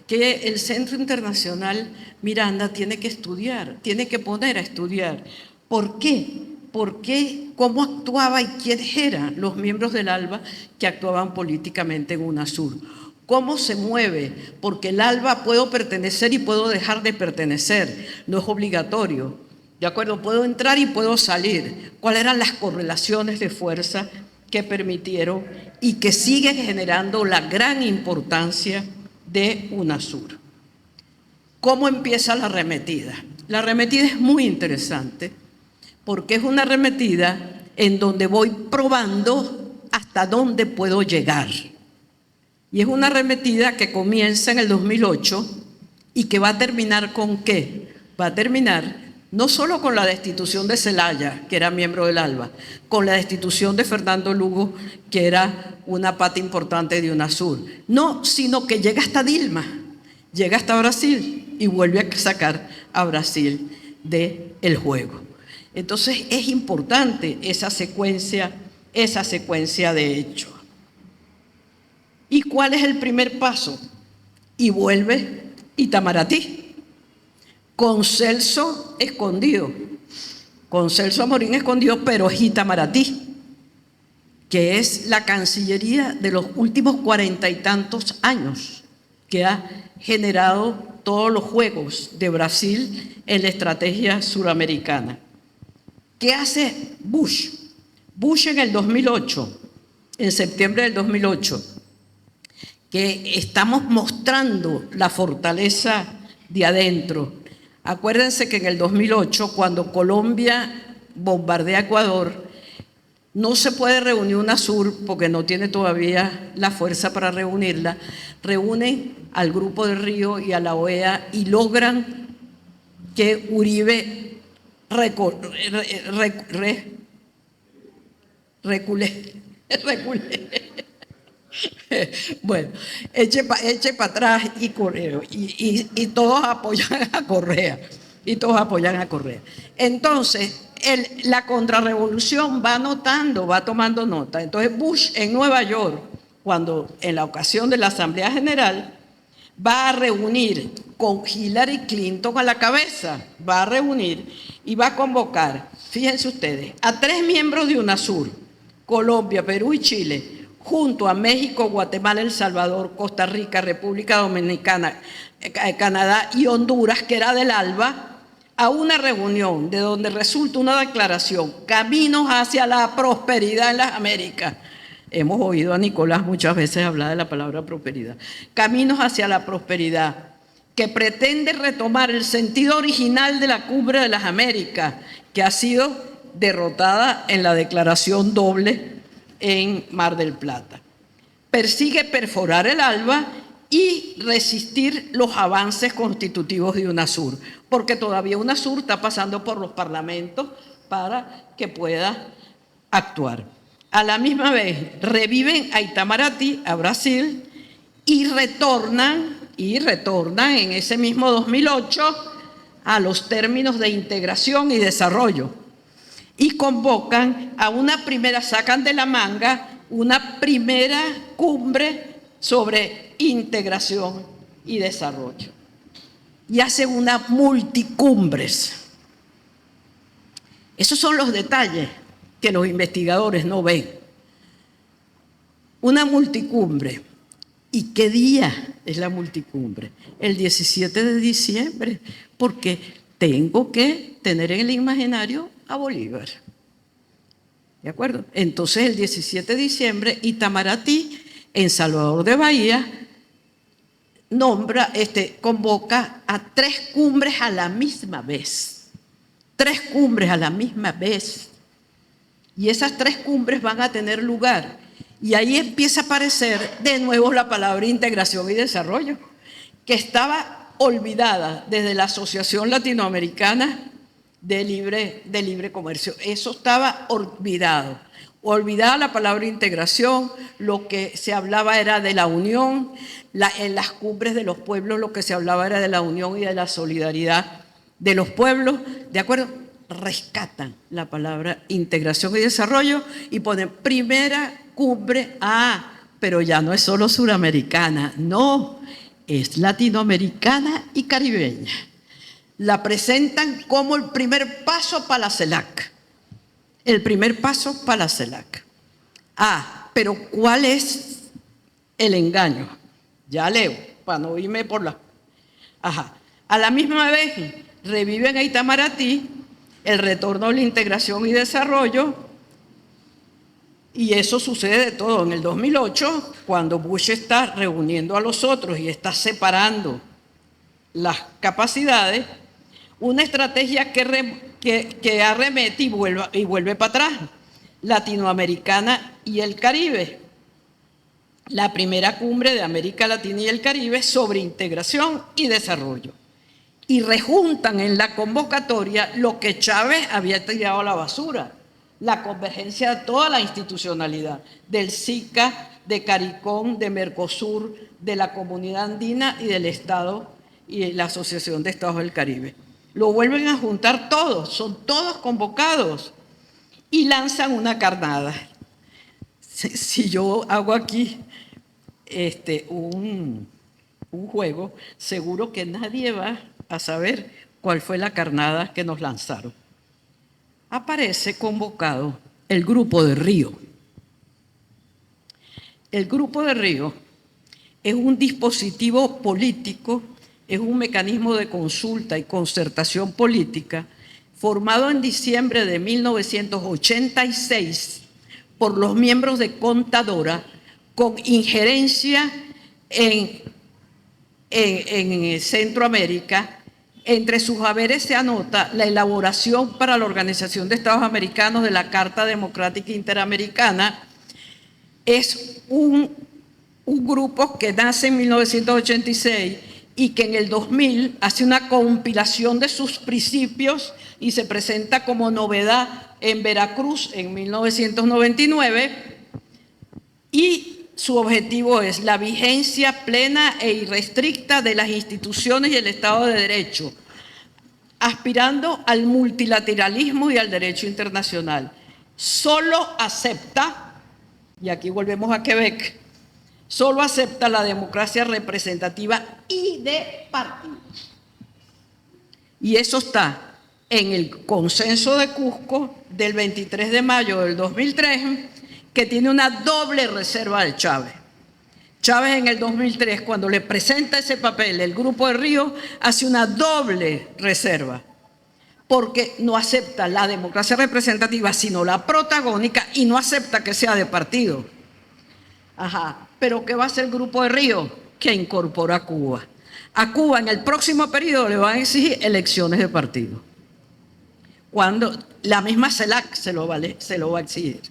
que el Centro Internacional Miranda tiene que estudiar, tiene que poner a estudiar. ¿Por qué? ¿Por qué? ¿Cómo actuaba y quiénes eran los miembros del ALBA que actuaban políticamente en UNASUR? ¿Cómo se mueve? Porque el ALBA puedo pertenecer y puedo dejar de pertenecer, no es obligatorio. ¿De acuerdo? Puedo entrar y puedo salir. ¿Cuáles eran las correlaciones de fuerza que permitieron y que siguen generando la gran importancia de UNASUR? ¿Cómo empieza la arremetida? La arremetida es muy interesante porque es una arremetida en donde voy probando hasta dónde puedo llegar. Y es una arremetida que comienza en el 2008 y que va a terminar ¿con qué? Va a terminar no solo con la destitución de Zelaya, que era miembro del ALBA, con la destitución de Fernando Lugo, que era una pata importante de UNASUR. No, sino que llega hasta Dilma, llega hasta Brasil y vuelve a sacar a Brasil del juego. Entonces es importante esa secuencia de hechos. ¿Y cuál es el primer paso? Y vuelve Itamaraty, con Celso escondido, con Celso Amorín escondido, pero es Itamaraty, que es la Cancillería de los últimos 40 y tantos años, que ha generado todos los juegos de Brasil en la estrategia suramericana. ¿Qué hace Bush? Bush en el 2008, en septiembre del 2008, que estamos mostrando la fortaleza de adentro. Acuérdense que en el 2008, cuando Colombia bombardea Ecuador, no se puede reunir UNASUR porque no tiene todavía la fuerza para reunirla. Reúnen al Grupo de Río y a la OEA y logran que Uribe recule. Bueno, eche para atrás y todos apoyan a Correa. Entonces, la contrarrevolución va anotando, va tomando nota. Entonces, Bush en Nueva York, cuando en la ocasión de la Asamblea General, va a reunir con Hillary Clinton a la cabeza, va a reunir y va a convocar, fíjense ustedes, a 3 miembros de UNASUR, Colombia, Perú y Chile, junto a México, Guatemala, El Salvador, Costa Rica, República Dominicana, Canadá y Honduras, que era del ALBA, a una reunión de donde resulta una declaración, Caminos hacia la prosperidad en las Américas. Hemos oído a Nicolás muchas veces hablar de la palabra prosperidad. Caminos hacia la prosperidad, que pretende retomar el sentido original de la Cumbre de las Américas, que ha sido derrotada en la declaración doble en Mar del Plata. Persigue perforar el ALBA y resistir los avances constitutivos de UNASUR, porque todavía UNASUR está pasando por los parlamentos para que pueda actuar. A la misma vez, reviven a Itamaraty, a Brasil, y retornan en ese mismo 2008 a los términos de integración y desarrollo. Y convocan a una primera, sacan de la manga una primera cumbre sobre integración y desarrollo. Y hacen unas multicumbres. Esos son los detalles que los investigadores no ven. Una multicumbre. ¿Y qué día es la multicumbre? El 17 de diciembre, porque tengo que tener en el imaginario a Bolívar. ¿De acuerdo? Entonces, el 17 de diciembre, Itamaraty, en Salvador de Bahía, convoca a 3 cumbres a la misma vez. 3 cumbres a la misma vez. Y esas 3 cumbres van a tener lugar. Y ahí empieza a aparecer de nuevo la palabra integración y desarrollo, que estaba olvidada desde la Asociación Latinoamericana de Libre Comercio. Eso estaba olvidado. Olvidada la palabra integración, lo que se hablaba era de la unión, en las cumbres de los pueblos lo que se hablaba era de la unión y de la solidaridad de los pueblos, ¿de acuerdo? Rescatan la palabra integración y desarrollo y ponen primera cumbre, pero ya no es solo suramericana, no, es latinoamericana y caribeña. La presentan como el primer paso para la CELAC. El primer paso para la CELAC. Pero ¿cuál es el engaño? Ya leo, para no irme por la... A la misma vez, reviven a Itamaraty, el retorno a la integración y desarrollo, y eso sucede de todo. En el 2008, cuando Bush está reuniendo a los otros y está separando las capacidades, una estrategia que arremete y vuelve para atrás, Latinoamericana y el Caribe. La primera cumbre de América Latina y el Caribe sobre integración y desarrollo. Y rejuntan en la convocatoria lo que Chávez había tirado a la basura, la convergencia de toda la institucionalidad, del SICA, de CARICOM, de Mercosur, de la Comunidad Andina y del Estado y la Asociación de Estados del Caribe. Lo vuelven a juntar todos, son todos convocados y lanzan una carnada. Si yo hago aquí un juego, seguro que nadie va a saber cuál fue la carnada que nos lanzaron. Aparece convocado el Grupo de Río. El Grupo de Río es un dispositivo político, es un mecanismo de consulta y concertación política formado en diciembre de 1986 por los miembros de Contadora con injerencia en Centroamérica. Entre sus haberes se anota la elaboración para la Organización de Estados Americanos de la Carta Democrática Interamericana. Es un grupo que nace en 1986 y que en el 2000 hace una compilación de sus principios y se presenta como novedad en Veracruz en 1999, y su objetivo es la vigencia plena e irrestricta de las instituciones y el Estado de Derecho, aspirando al multilateralismo y al derecho internacional. Solo acepta, y aquí volvemos a Quebec, solo acepta la democracia representativa y de partidos. Y eso está en el consenso de Cusco del 23 de mayo del 2003, que tiene una doble reserva de Chávez. Chávez en el 2003, cuando le presenta ese papel, el Grupo de Río hace una doble reserva, porque no acepta la democracia representativa, sino la protagónica, y no acepta que sea de partido. Ajá. Pero ¿qué va a hacer el Grupo de Río? Que incorpora a Cuba. A Cuba en el próximo periodo le van a exigir elecciones de partido. Cuando la misma CELAC se lo va a exigir.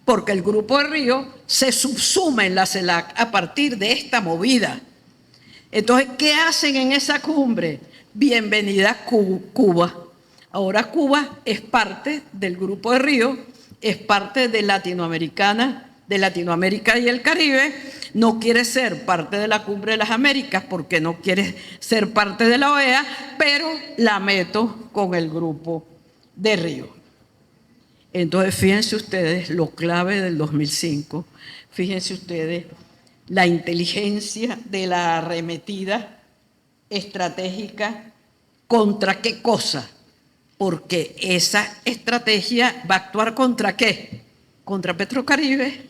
Porque el Grupo de Río se subsume en la CELAC a partir de esta movida. Entonces, ¿qué hacen en esa cumbre? Bienvenida Cuba. Ahora Cuba es parte del Grupo de Río, es parte de Latinoamérica y el Caribe, no quiere ser parte de la Cumbre de las Américas porque no quiere ser parte de la OEA, pero la meto con el Grupo de Río. Entonces, fíjense ustedes lo clave del 2005, fíjense ustedes la inteligencia de la arremetida estratégica. ¿Contra qué cosa? Porque esa estrategia va a actuar ¿contra qué? Contra Petrocaribe,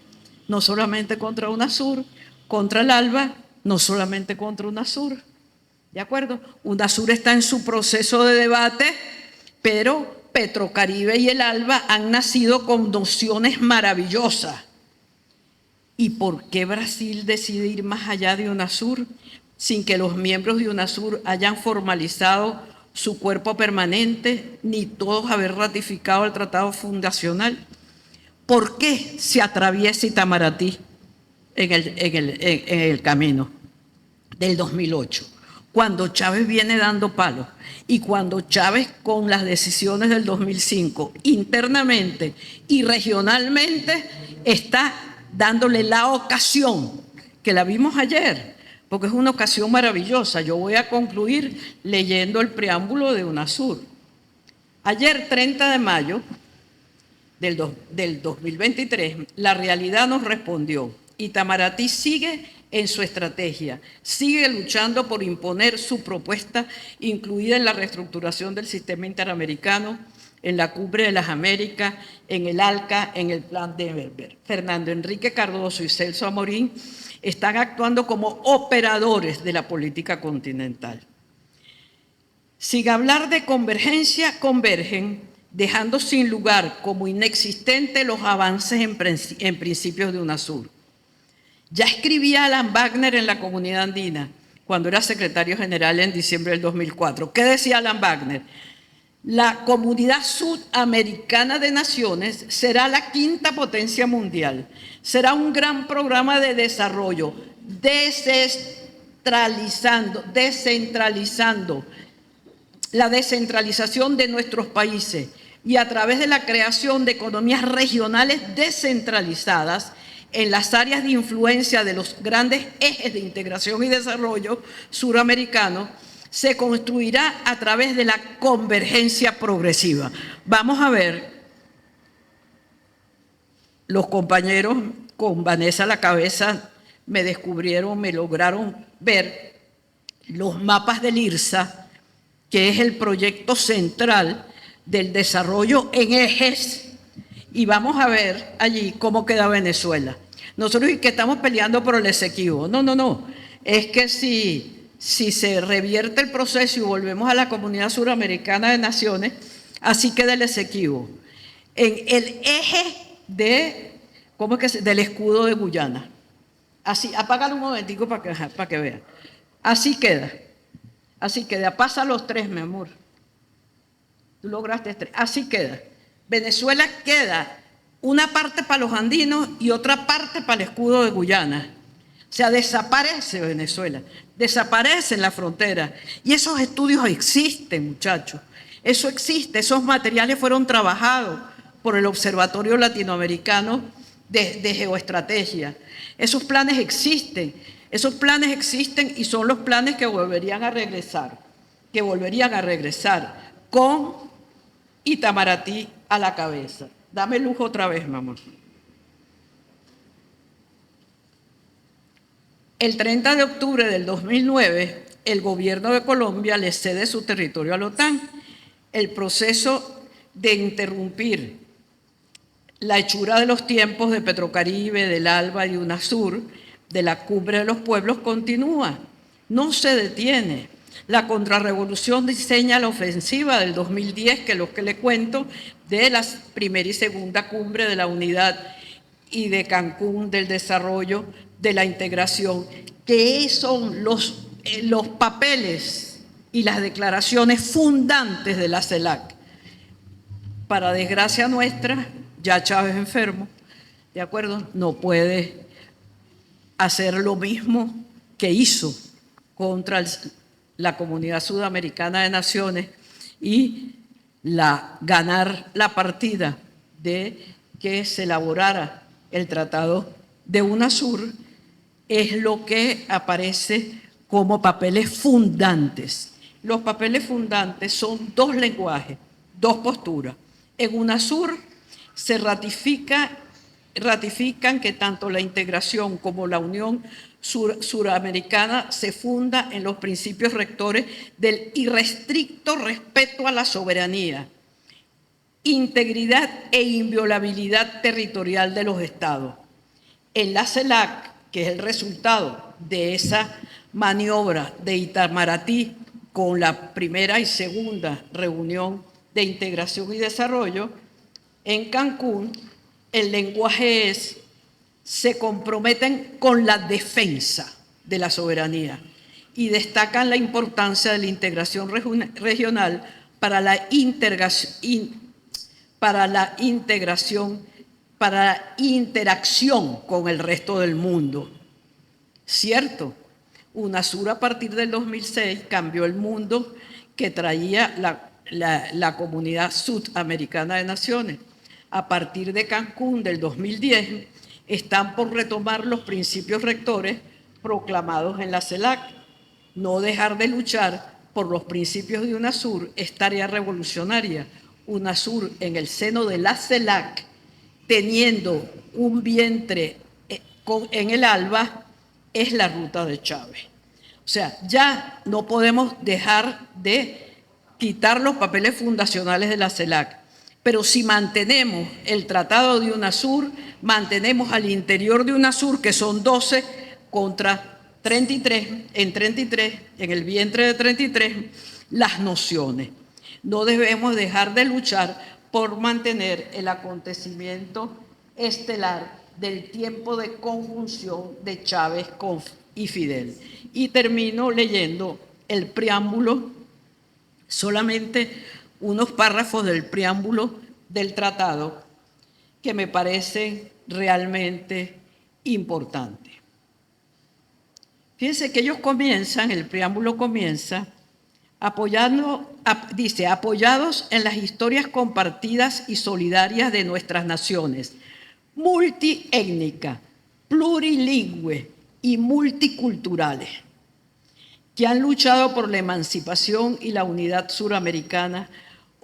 no solamente contra UNASUR, contra el ALBA, no solamente contra UNASUR. ¿De acuerdo? UNASUR está en su proceso de debate, pero Petrocaribe y el ALBA han nacido con nociones maravillosas. ¿Y por qué Brasil decide ir más allá de UNASUR sin que los miembros de UNASUR hayan formalizado su cuerpo permanente ni todos haber ratificado el tratado fundacional? ¿Por qué se atraviesa Itamaraty en el camino del 2008? Cuando Chávez viene dando palos y cuando Chávez con las decisiones del 2005 internamente y regionalmente está dándole la ocasión, que la vimos ayer, porque es una ocasión maravillosa. Yo voy a concluir leyendo el preámbulo de UNASUR. Ayer, 30 de mayo del 2023, la realidad nos respondió. Itamaraty sigue en su estrategia, sigue luchando por imponer su propuesta, incluida en la reestructuración del sistema interamericano, en la Cumbre de las Américas, en el ALCA, en el Plan de Berber. Fernando Enrique Cardoso y Celso Amorín están actuando como operadores de la política continental. Sin hablar de convergencia, convergen, dejando sin lugar como inexistentes los avances en principios de UNASUR. Ya escribía Alan Wagner en la Comunidad Andina, cuando era secretario general en diciembre del 2004. ¿Qué decía Alan Wagner? La Comunidad Sudamericana de Naciones será la quinta potencia mundial. Será un gran programa de desarrollo, descentralizando la descentralización de nuestros países y a través de la creación de economías regionales descentralizadas en las áreas de influencia de los grandes ejes de integración y desarrollo suramericanos, se construirá a través de la convergencia progresiva. Vamos a ver, los compañeros con Vanessa a la cabeza me lograron ver los mapas del IRSA, que es el proyecto central del desarrollo en ejes, y vamos a ver allí cómo queda Venezuela. Nosotros que estamos peleando por el Esequibo. No. Es que si se revierte el proceso y volvemos a la Comunidad Suramericana de Naciones, así queda el Esequibo. En el eje del escudo de Guyana. Así, apágalo un momentico para que vean. Así queda. Pasa los tres, mi amor. Tú lograste tres. Así queda. Venezuela queda una parte para los andinos y otra parte para el escudo de Guyana. O sea, desaparece Venezuela, desaparece en la frontera. Y esos estudios existen, muchachos. Eso existe, esos materiales fueron trabajados por el Observatorio Latinoamericano de Geoestrategia. Esos planes existen y son los planes que volverían a regresar con Itamaraty a la cabeza. Dame lujo otra vez, mamá. El 30 de octubre del 2009, el gobierno de Colombia le cede su territorio a la OTAN. el proceso de interrumpir la hechura de los tiempos de Petrocaribe, del ALBA y de UNASUR, de la Cumbre de los Pueblos, continúa, no se detiene. La contrarrevolución diseña la ofensiva del 2010, que es lo que le cuento, de la primera y segunda cumbre de la unidad y de Cancún, del desarrollo, de la integración, que son los papeles y las declaraciones fundantes de la CELAC. Para desgracia nuestra, ya Chávez enfermo, ¿de acuerdo? No puede hacer lo mismo que hizo contra la Comunidad Sudamericana de Naciones y ganar la partida de que se elaborara el Tratado de UNASUR, es lo que aparece como papeles fundantes. Los papeles fundantes son dos lenguajes, dos posturas. En UNASUR se ratifican que tanto la integración como la Unión Suramericana se funda en los principios rectores del irrestricto respeto a la soberanía, integridad e inviolabilidad territorial de los estados. En la CELAC, que es el resultado de esa maniobra de Itamaraty con la primera y segunda reunión de integración y desarrollo, en Cancún, el lenguaje es: se comprometen con la defensa de la soberanía y destacan la importancia de la integración regional para la interacción con el resto del mundo. Cierto, UNASUR a partir del 2006 cambió el mundo que traía la Comunidad Sudamericana de Naciones. A partir de Cancún del 2010, están por retomar los principios rectores proclamados en la CELAC. No dejar de luchar por los principios de UNASUR es tarea revolucionaria. UNASUR en el seno de la CELAC, teniendo un vientre en el ALBA, es la ruta de Chávez. O sea, ya no podemos dejar de quitar los papeles fundacionales de la CELAC. Pero si mantenemos el Tratado de UNASUR, mantenemos al interior de UNASUR, que son 12 contra 33, en el vientre de 33, las nociones. No debemos dejar de luchar por mantener el acontecimiento estelar del tiempo de conjunción de Chávez y Fidel. Y termino leyendo el preámbulo, solamente unos párrafos del preámbulo del tratado que me parecen realmente importantes. Fíjense que ellos comienzan, el preámbulo comienza, dice: apoyados en las historias compartidas y solidarias de nuestras naciones, multiétnicas, plurilingües y multiculturales, que han luchado por la emancipación y la unidad suramericana,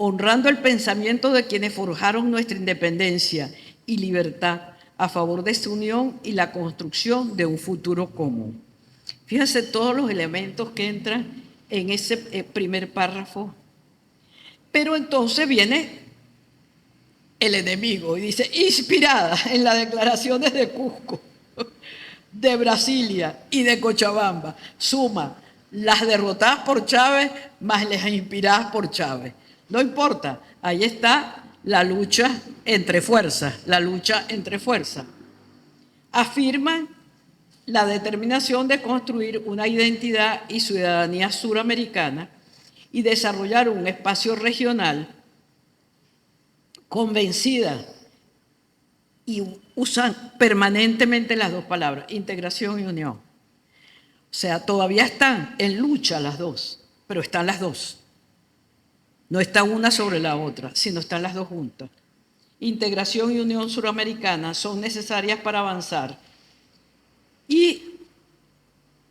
honrando el pensamiento de quienes forjaron nuestra independencia y libertad a favor de su unión y la construcción de un futuro común. Fíjense todos los elementos que entran en ese primer párrafo. Pero entonces viene el enemigo y dice: inspirada en las declaraciones de Cusco, de Brasilia y de Cochabamba, suma las derrotadas por Chávez más las inspiradas por Chávez. No importa, ahí está la lucha entre fuerzas, Afirman la determinación de construir una identidad y ciudadanía suramericana y desarrollar un espacio regional, convencida, y usan permanentemente las dos palabras, integración y unión. O sea, todavía están en lucha las dos, pero están las dos. No está una sobre la otra, sino están las dos juntas. Integración y unión suramericana son necesarias para avanzar. Y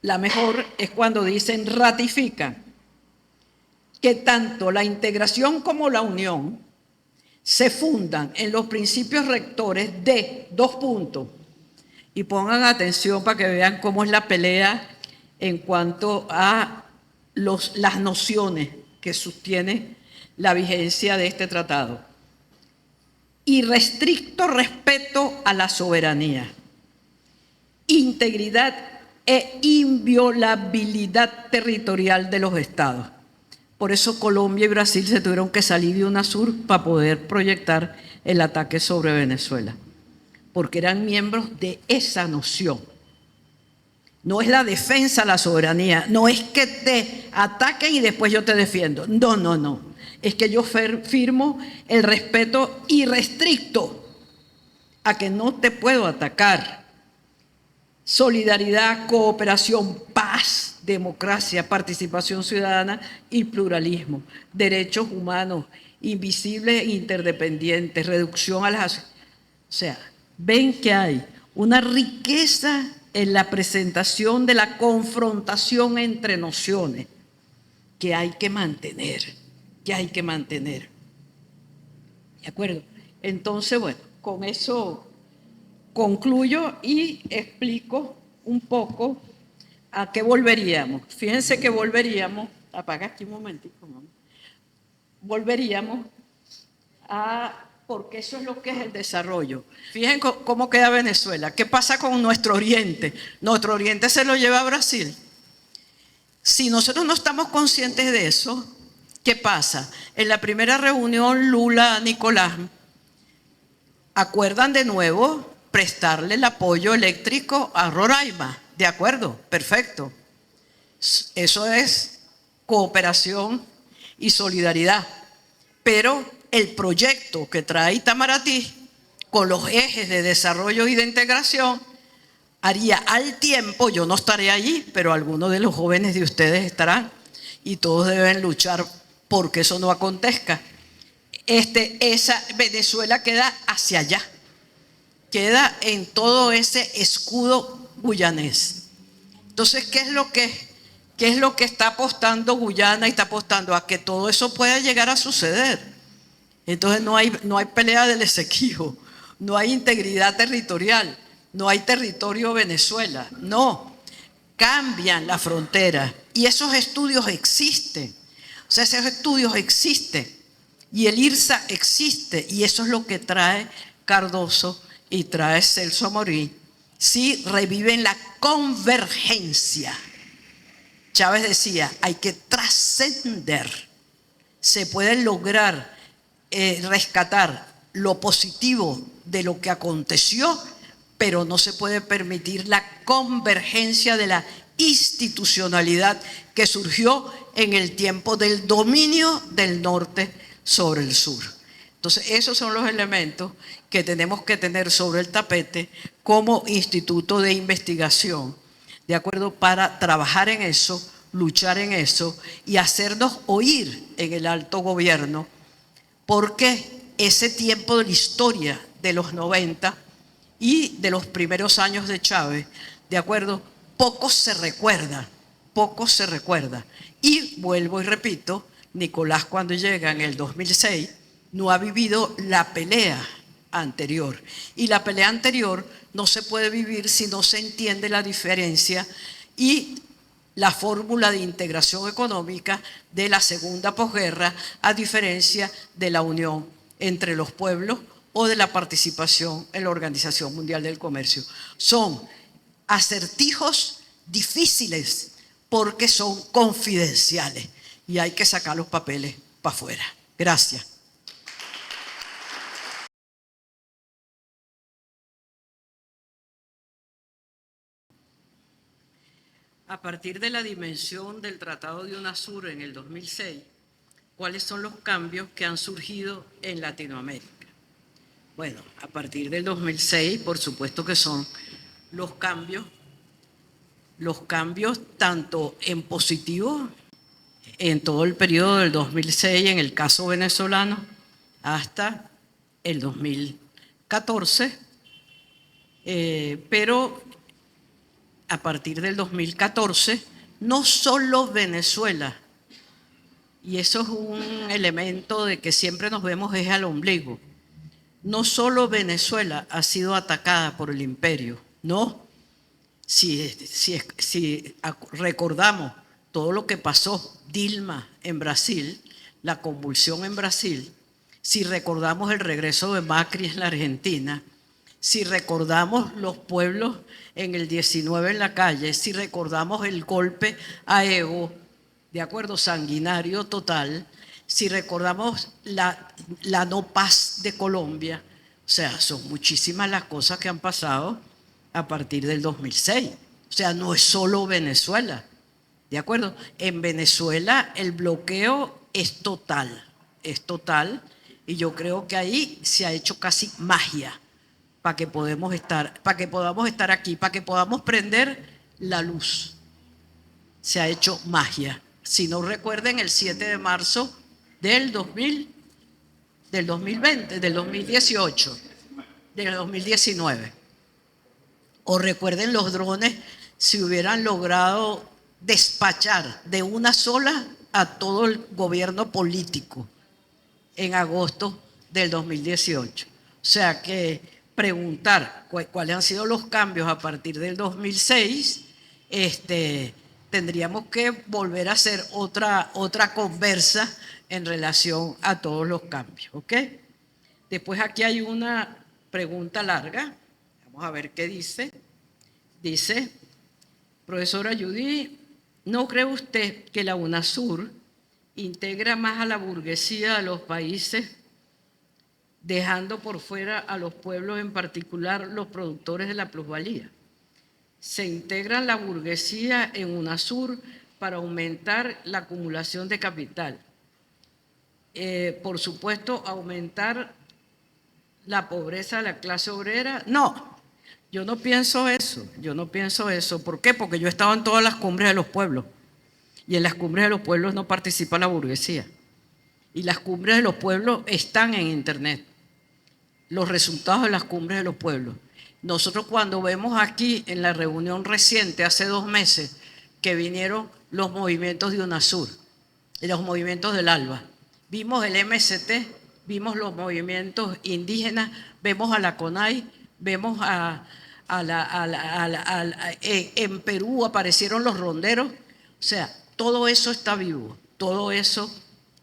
la mejor es cuando dicen: ratifican que tanto la integración como la unión se fundan en los principios rectores de dos puntos. Y pongan atención para que vean cómo es la pelea en cuanto a las nociones que sostiene la vigencia de este tratado. Irrestricto respeto a la soberanía, integridad e inviolabilidad territorial de los estados. Por eso Colombia y Brasil se tuvieron que salir de UNASUR para poder proyectar el ataque sobre Venezuela, porque eran miembros de esa noción. No es la defensa de la soberanía, no es que te ataquen y después yo te defiendo. No, no, no. Es que yo firmo el respeto irrestricto a que no te puedo atacar. Solidaridad, cooperación, paz, democracia, participación ciudadana y pluralismo. Derechos humanos, invisibles e interdependientes, reducción a las... O sea, ven que hay una riqueza en la presentación de la confrontación entre nociones que hay que mantener, ¿de acuerdo? Entonces, bueno, con eso concluyo y explico un poco a qué volveríamos. Fíjense que volveríamos, apaga aquí un momentico, mamá. Volveríamos a... porque eso es lo que es el desarrollo. Fíjense cómo queda Venezuela. ¿Qué pasa con nuestro oriente? Nuestro oriente se lo lleva a Brasil. Si nosotros no estamos conscientes de eso, ¿qué pasa? En la primera reunión Lula-Nicolás acuerdan de nuevo prestarle el apoyo eléctrico a Roraima. ¿De acuerdo? Perfecto. Eso es cooperación y solidaridad. Pero el proyecto que trae Itamaraty con los ejes de desarrollo y de integración haría al tiempo, yo no estaré allí, pero algunos de los jóvenes de ustedes estarán y todos deben luchar porque eso no acontezca. Esa Venezuela queda hacia allá, queda en todo ese escudo guyanés. Entonces, ¿qué es lo que está apostando Guyana y está apostando? A que todo eso pueda llegar a suceder. Entonces no hay pelea del Esequibo, no hay integridad territorial, no hay territorio Venezuela, no. Cambian la frontera y esos estudios existen. O sea, esos estudios existen y el IRSA existe y eso es lo que trae Cardoso y trae Celso Amorín. Sí, reviven la convergencia. Chávez decía, hay que trascender. Se puede lograr rescatar lo positivo de lo que aconteció, pero no se puede permitir la convergencia de la institucionalidad que surgió en el tiempo del dominio del norte sobre el sur. Entonces, esos son los elementos que tenemos que tener sobre el tapete como instituto de investigación, ¿de acuerdo? Para trabajar en eso, luchar en eso y hacernos oír en el alto gobierno, porque ese tiempo de la historia de los 90 y de los primeros años de Chávez, ¿de acuerdo? Poco se recuerda. Y vuelvo y repito, Nicolás cuando llega en el 2006 no ha vivido la pelea anterior. Y la pelea anterior no se puede vivir si no se entiende la diferencia y la fórmula de integración económica de la segunda posguerra, a diferencia de la unión entre los pueblos o de la participación en la Organización Mundial del Comercio. Son acertijos difíciles porque son confidenciales y hay que sacar los papeles para afuera. Gracias. A partir de la dimensión del Tratado de UNASUR en el 2006, ¿cuáles son los cambios que han surgido en Latinoamérica? Bueno, a partir del 2006, por supuesto que son los cambios tanto en positivo, en todo el periodo del 2006, en el caso venezolano, hasta el 2014, pero a partir del 2014, no solo Venezuela, y eso es un elemento de que siempre nos vemos es al ombligo, no solo Venezuela ha sido atacada por el imperio, no. Si recordamos todo lo que pasó Dilma en Brasil, la convulsión en Brasil, si recordamos el regreso de Macri en la Argentina, si recordamos los pueblos en el 19 en la calle, si recordamos el golpe a Evo, de acuerdo, sanguinario total, si recordamos la no paz de Colombia, o sea, son muchísimas las cosas que han pasado a partir del 2006. O sea, no es solo Venezuela, ¿de acuerdo? En Venezuela el bloqueo es total, y yo creo que ahí se ha hecho casi magia para que podamos estar aquí, para que podamos prender la luz. Se ha hecho magia. Si no recuerden, el 7 de marzo del 2020, del 2018, del 2019. O recuerden los drones, si hubieran logrado despachar de una sola a todo el gobierno político en agosto del 2018. O sea que preguntar cuáles han sido los cambios a partir del 2006, tendríamos que volver a hacer otra conversa en relación a todos los cambios, ¿ok? Después aquí hay una pregunta larga, vamos a ver qué dice. Dice, profesora Judy, ¿no cree usted que la UNASUR integra más a la burguesía de los países, dejando por fuera a los pueblos, en particular los productores de la plusvalía? Se integra la burguesía en UNASUR para aumentar la acumulación de capital. Por supuesto, aumentar la pobreza de la clase obrera. No, yo no pienso eso. ¿Por qué? Porque yo he estado en todas las cumbres de los pueblos. Y en las cumbres de los pueblos no participa la burguesía. Y las cumbres de los pueblos están en internet. Los resultados de las cumbres de los pueblos. Nosotros cuando vemos aquí en la reunión reciente, hace 2 meses, que vinieron los movimientos de UNASUR, los movimientos del ALBA, vimos el MST, vimos los movimientos indígenas, vemos a la CONAI, vemos en Perú aparecieron los ronderos. O sea, todo eso está vivo, todo eso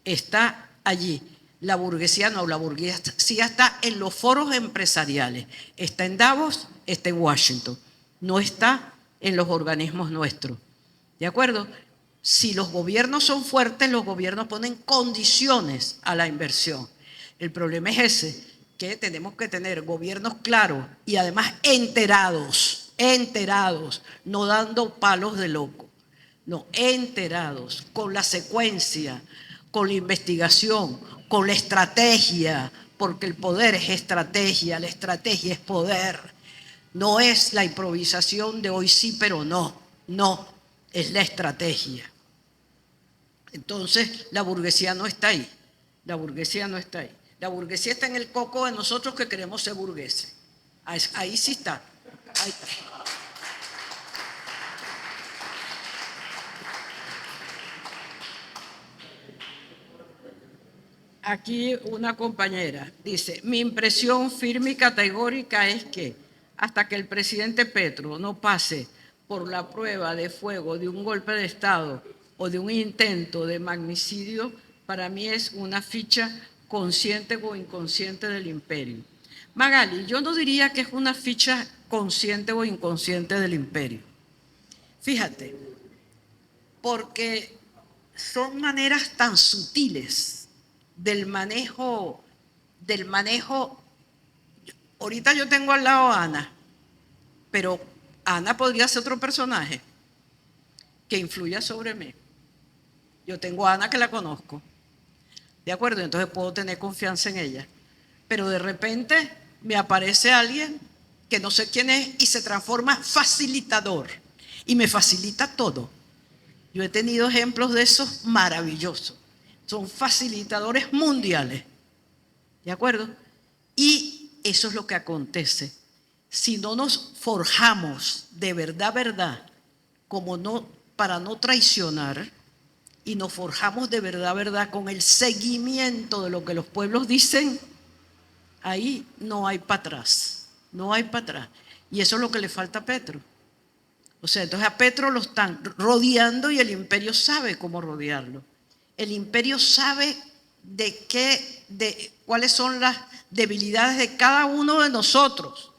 está allí. La burguesía no, la burguesía está en los foros empresariales, está en Davos, está en Washington, no está en los organismos nuestros. ¿De acuerdo? Si los gobiernos son fuertes, los gobiernos ponen condiciones a la inversión. El problema es ese, que tenemos que tener gobiernos claros y además enterados, no dando palos de loco. No, enterados, con la secuencia, con la investigación, con la estrategia, porque el poder es estrategia, la estrategia es poder. No es la improvisación de hoy sí, pero no, es la estrategia. Entonces, la burguesía no está ahí, La burguesía está en el coco de nosotros que queremos ser burgueses. Ahí sí está, ahí está. Aquí una compañera dice, mi impresión firme y categórica es que hasta que el presidente Petro no pase por la prueba de fuego de un golpe de Estado o de un intento de magnicidio, para mí es una ficha consciente o inconsciente del imperio. Magali, yo no diría que es una ficha consciente o inconsciente del imperio. Fíjate, porque son maneras tan sutiles del manejo. Ahorita yo tengo al lado a Ana, pero Ana podría ser otro personaje que influya sobre mí. Yo tengo a Ana que la conozco, ¿de acuerdo? Entonces puedo tener confianza en ella. Pero de repente me aparece alguien que no sé quién es y se transforma facilitador y me facilita todo. Yo he tenido ejemplos de esos maravillosos. Son facilitadores mundiales, ¿de acuerdo? Y eso es lo que acontece. Si no nos forjamos de verdad, para no traicionar, y nos forjamos de verdad con el seguimiento de lo que los pueblos dicen, ahí no hay para atrás, Y eso es lo que le falta a Petro. O sea, entonces a Petro lo están rodeando y el imperio sabe cómo rodearlo. El imperio sabe cuáles son las debilidades de cada uno de nosotros.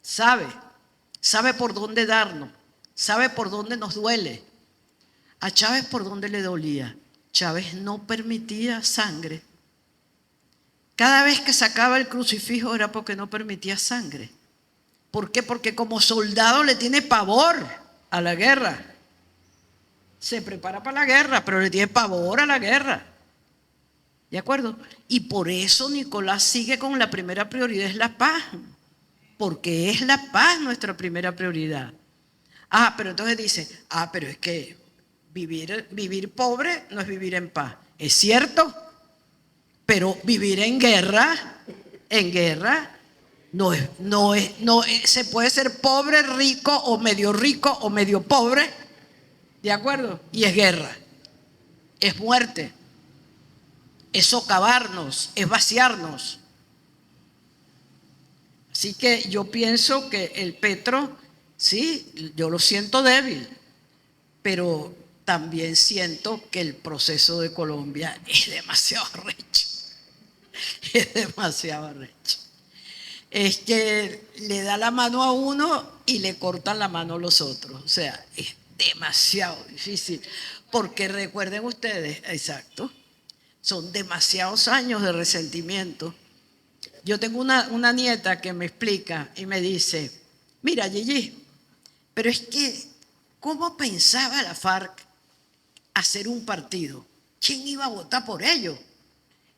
Sabe por dónde darnos, sabe por dónde nos duele. A Chávez por dónde le dolía. Chávez no permitía sangre. Cada vez que sacaba el crucifijo era porque no permitía sangre. ¿Por qué? Porque como soldado le tiene pavor a la guerra. Se prepara para la guerra, pero le tiene pavor a la guerra. ¿De acuerdo? Y por eso Nicolás sigue con la primera prioridad, es la paz. Porque es la paz nuestra primera prioridad. Pero entonces dice, pero es que vivir pobre no es vivir en paz. Es cierto, pero vivir en guerra no se puede ser pobre, rico o medio pobre, ¿de acuerdo? Y es guerra, es muerte, es socavarnos, es vaciarnos. Así que yo pienso que el Petro, sí, yo lo siento débil, pero también siento que el proceso de Colombia es demasiado recho. Es demasiado recho. Es que le da la mano a uno y le cortan la mano a los otros. O sea, es demasiado difícil. Porque recuerden ustedes, exacto, son demasiados años de resentimiento. Yo tengo una nieta que me explica y me dice, mira, Gigi, pero es que, ¿cómo pensaba la FARC hacer un partido? ¿Quién iba a votar por ellos?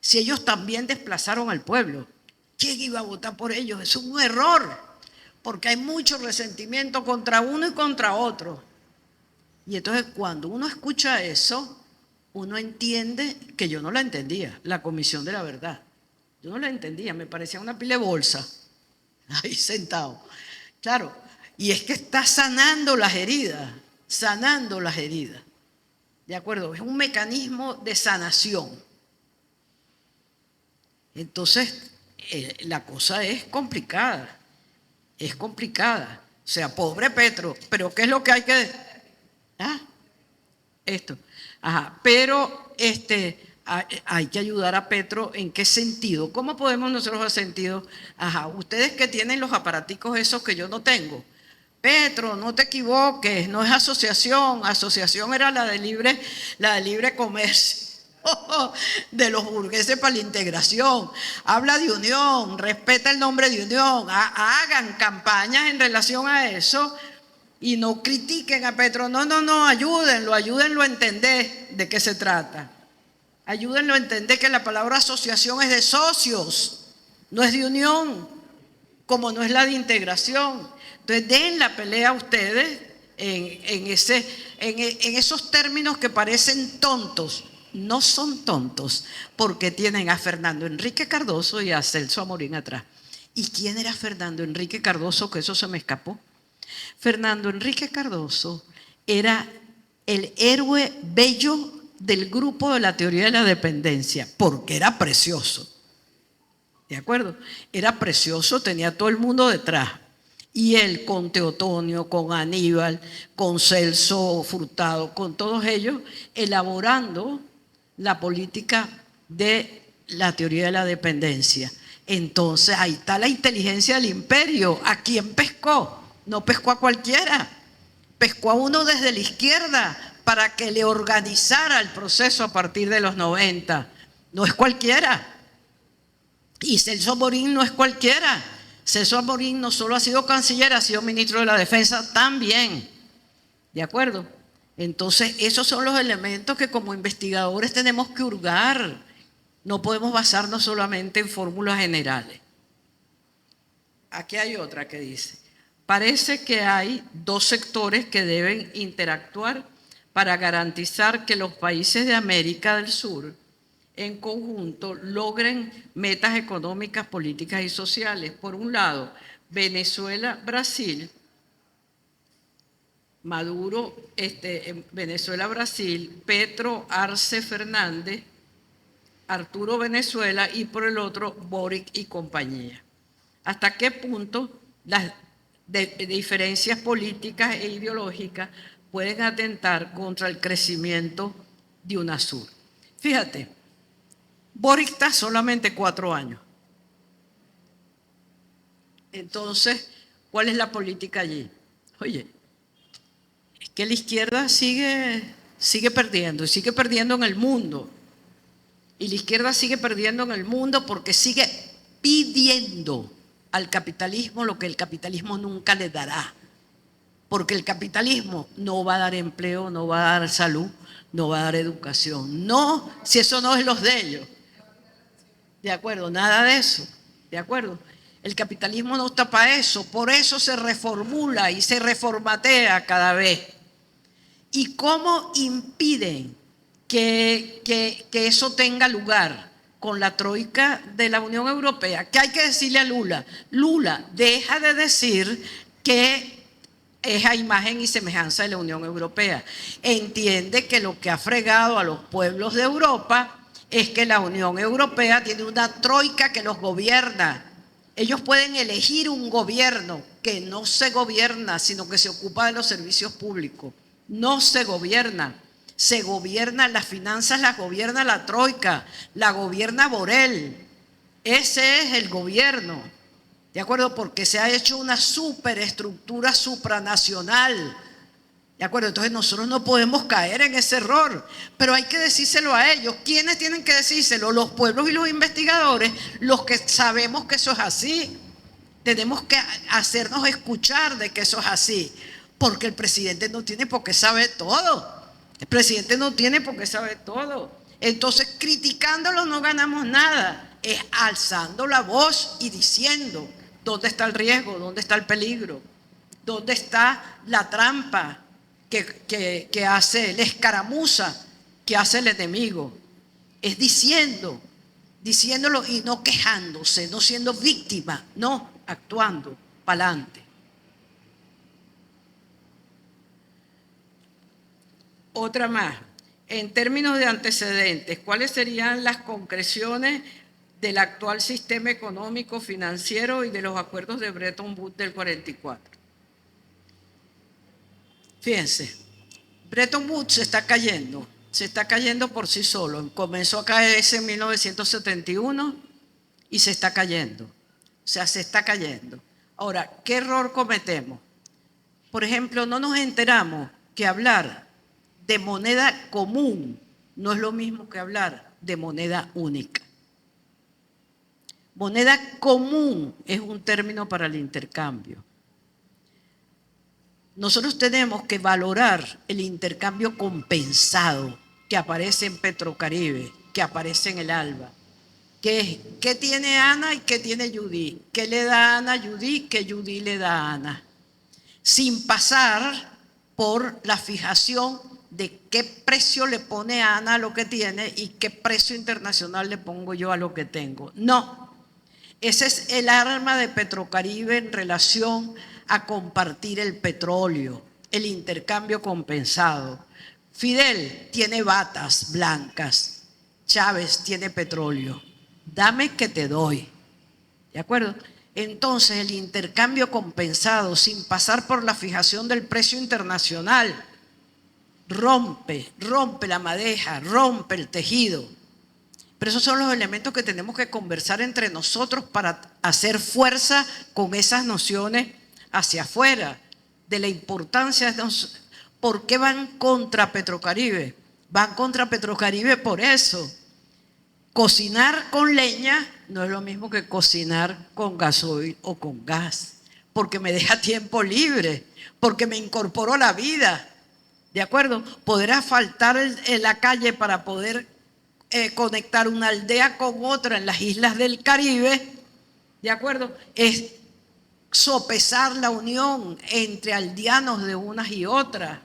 Si ellos también desplazaron al pueblo, ¿quién iba a votar por ellos? Es un error, porque hay mucho resentimiento contra uno y contra otro. Y entonces cuando uno escucha eso, uno entiende que yo no la entendía, la Comisión de la Verdad. Yo no la entendía, me parecía una pila de bolsa, ahí sentado. Claro, y es que está sanando las heridas. ¿De acuerdo? Es un mecanismo de sanación. Entonces, la cosa es complicada. O sea, pobre Petro, pero ¿qué es lo que hay que...? Esto. Pero hay que ayudar a Petro, ¿en qué sentido? ¿Cómo podemos nosotros hacer sentido? Ustedes que tienen los aparaticos esos que yo no tengo. Petro, no te equivoques, no es asociación era la de libre comercio de los burgueses para la integración. Habla de unión, respeta el nombre de unión, hagan campañas en relación a eso y no critiquen a Petro. No, ayúdenlo a entender de qué se trata. Ayúdenlo a entender que la palabra asociación es de socios, no es de unión, como no es la de integración. Entonces den la pelea a ustedes en esos términos que parecen tontos. No son tontos, porque tienen a Fernando Enrique Cardoso y a Celso Amorín atrás. ¿Y quién era Fernando Enrique Cardoso? Que eso se me escapó. Fernando Enrique Cardoso era el héroe bello del grupo de la teoría de la dependencia, porque era precioso. ¿De acuerdo? Era precioso, tenía todo el mundo detrás. Y él con Teotonio, con Aníbal, con Celso Furtado, con todos ellos, elaborando la política de la teoría de la dependencia. Entonces, ahí está la inteligencia del imperio. ¿A quién pescó? No pescó a cualquiera. Pescó a uno desde la izquierda para que le organizara el proceso a partir de los 90. No es cualquiera. Y Celso Amorín no es cualquiera. Celso Amorín no solo ha sido canciller, ha sido ministro de la Defensa también. ¿De acuerdo? Entonces, esos son los elementos que como investigadores tenemos que hurgar. No podemos basarnos solamente en fórmulas generales. Aquí hay otra que dice, parece que hay dos sectores que deben interactuar para garantizar que los países de América del Sur en conjunto logren metas económicas, políticas y sociales. Por un lado, Venezuela, Brasil, Maduro, Venezuela, Brasil, Petro, Arce, Fernández, Arturo, Venezuela, y por el otro, Boric y compañía. ¿Hasta qué punto las diferencias políticas e ideológicas pueden atentar contra el crecimiento de UNASUR? Fíjate, Boric está solamente 4 años. Entonces, ¿cuál es la política allí? Oye, es que la izquierda sigue perdiendo, y sigue perdiendo en el mundo. Y la izquierda sigue perdiendo en el mundo porque sigue pidiendo al capitalismo lo que el capitalismo nunca le dará. Porque el capitalismo no va a dar empleo, no va a dar salud, no va a dar educación. No, si eso no es los de ellos. ¿De acuerdo? Nada de eso. ¿De acuerdo? El capitalismo no está para eso, por eso se reformula y se reformatea cada vez. ¿Y cómo impiden que eso tenga lugar? Con la troika de la Unión Europea. ¿Qué hay que decirle a Lula? Lula, deja de decir que es a imagen y semejanza de la Unión Europea. Entiende que lo que ha fregado a los pueblos de Europa es que la Unión Europea tiene una troika que los gobierna. Ellos pueden elegir un gobierno que no se gobierna, sino que se ocupa de los servicios públicos. No se gobierna. Se gobierna, las finanzas las gobierna la troika, la gobierna Borrell. Ese es el gobierno. ¿De acuerdo? Porque se ha hecho una superestructura supranacional. ¿De acuerdo? Entonces nosotros no podemos caer en ese error, pero hay que decírselo a ellos. ¿Quiénes tienen que decírselo? Los pueblos y los investigadores, los que sabemos que eso es así. Tenemos que hacernos escuchar de que eso es así, porque el presidente no tiene por qué saber todo. El presidente no tiene por qué saber todo. Entonces, criticándolo no ganamos nada. Es alzando la voz y diciendo dónde está el riesgo, dónde está el peligro, dónde está la trampa que hace la escaramuza que hace el enemigo. Es diciéndolo y no quejándose, no siendo víctima, no, actuando para adelante. Otra más. En términos de antecedentes, ¿cuáles serían las concreciones del actual sistema económico, financiero y de los acuerdos de Bretton Woods del 44? Fíjense, Bretton Woods se está cayendo por sí solo. Comenzó a caerse en 1971 y se está cayendo. O sea, se está cayendo. Ahora, ¿qué error cometemos? Por ejemplo, no nos enteramos que hablar de moneda común no es lo mismo que hablar de moneda única. Moneda común es un término para el intercambio. Nosotros tenemos que valorar el intercambio compensado que aparece en Petrocaribe, que aparece en el ALBA. ¿Qué tiene Ana y qué tiene Judy? ¿Qué le da Ana a Judy? ¿Qué Judy le da a Ana? Sin pasar por la fijación de qué precio le pone Ana a lo que tiene y qué precio internacional le pongo yo a lo que tengo. No, ese es el arma de Petrocaribe en relación a compartir el petróleo, el intercambio compensado. Fidel tiene batas blancas, Chávez tiene petróleo. Dame que te doy. ¿De acuerdo? Entonces el intercambio compensado sin pasar por la fijación del precio internacional rompe la madeja, rompe el tejido. Pero esos son los elementos que tenemos que conversar entre nosotros para hacer fuerza con esas nociones hacia afuera, de la importancia. ¿Por qué van contra Petrocaribe? Van contra Petrocaribe por eso. Cocinar con leña no es lo mismo que cocinar con gasoil o con gas, porque me deja tiempo libre, porque me incorporo a la vida. ¿De acuerdo? Poder asfaltar en la calle para poder conectar una aldea con otra en las islas del Caribe, ¿de acuerdo? Es sopesar la unión entre aldeanos de unas y otras.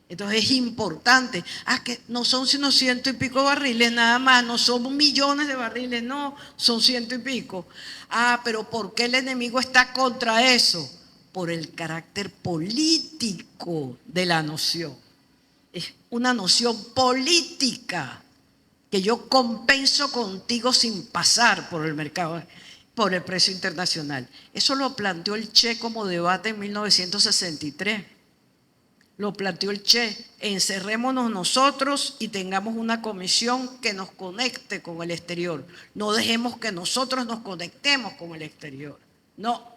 Entonces es importante. Que no son sino 100 y pico barriles nada más, no son millones de barriles, no, son 100 y pico. Pero ¿por qué el enemigo está contra eso? Por el carácter político de la noción. Es una noción política que yo compenso contigo sin pasar por el mercado, por el precio internacional. Eso lo planteó el Che como debate en 1963. lo planteó el Che, encerrémonos nosotros y tengamos una comisión que nos conecte con el exterior. No dejemos que nosotros nos conectemos con el exterior. No.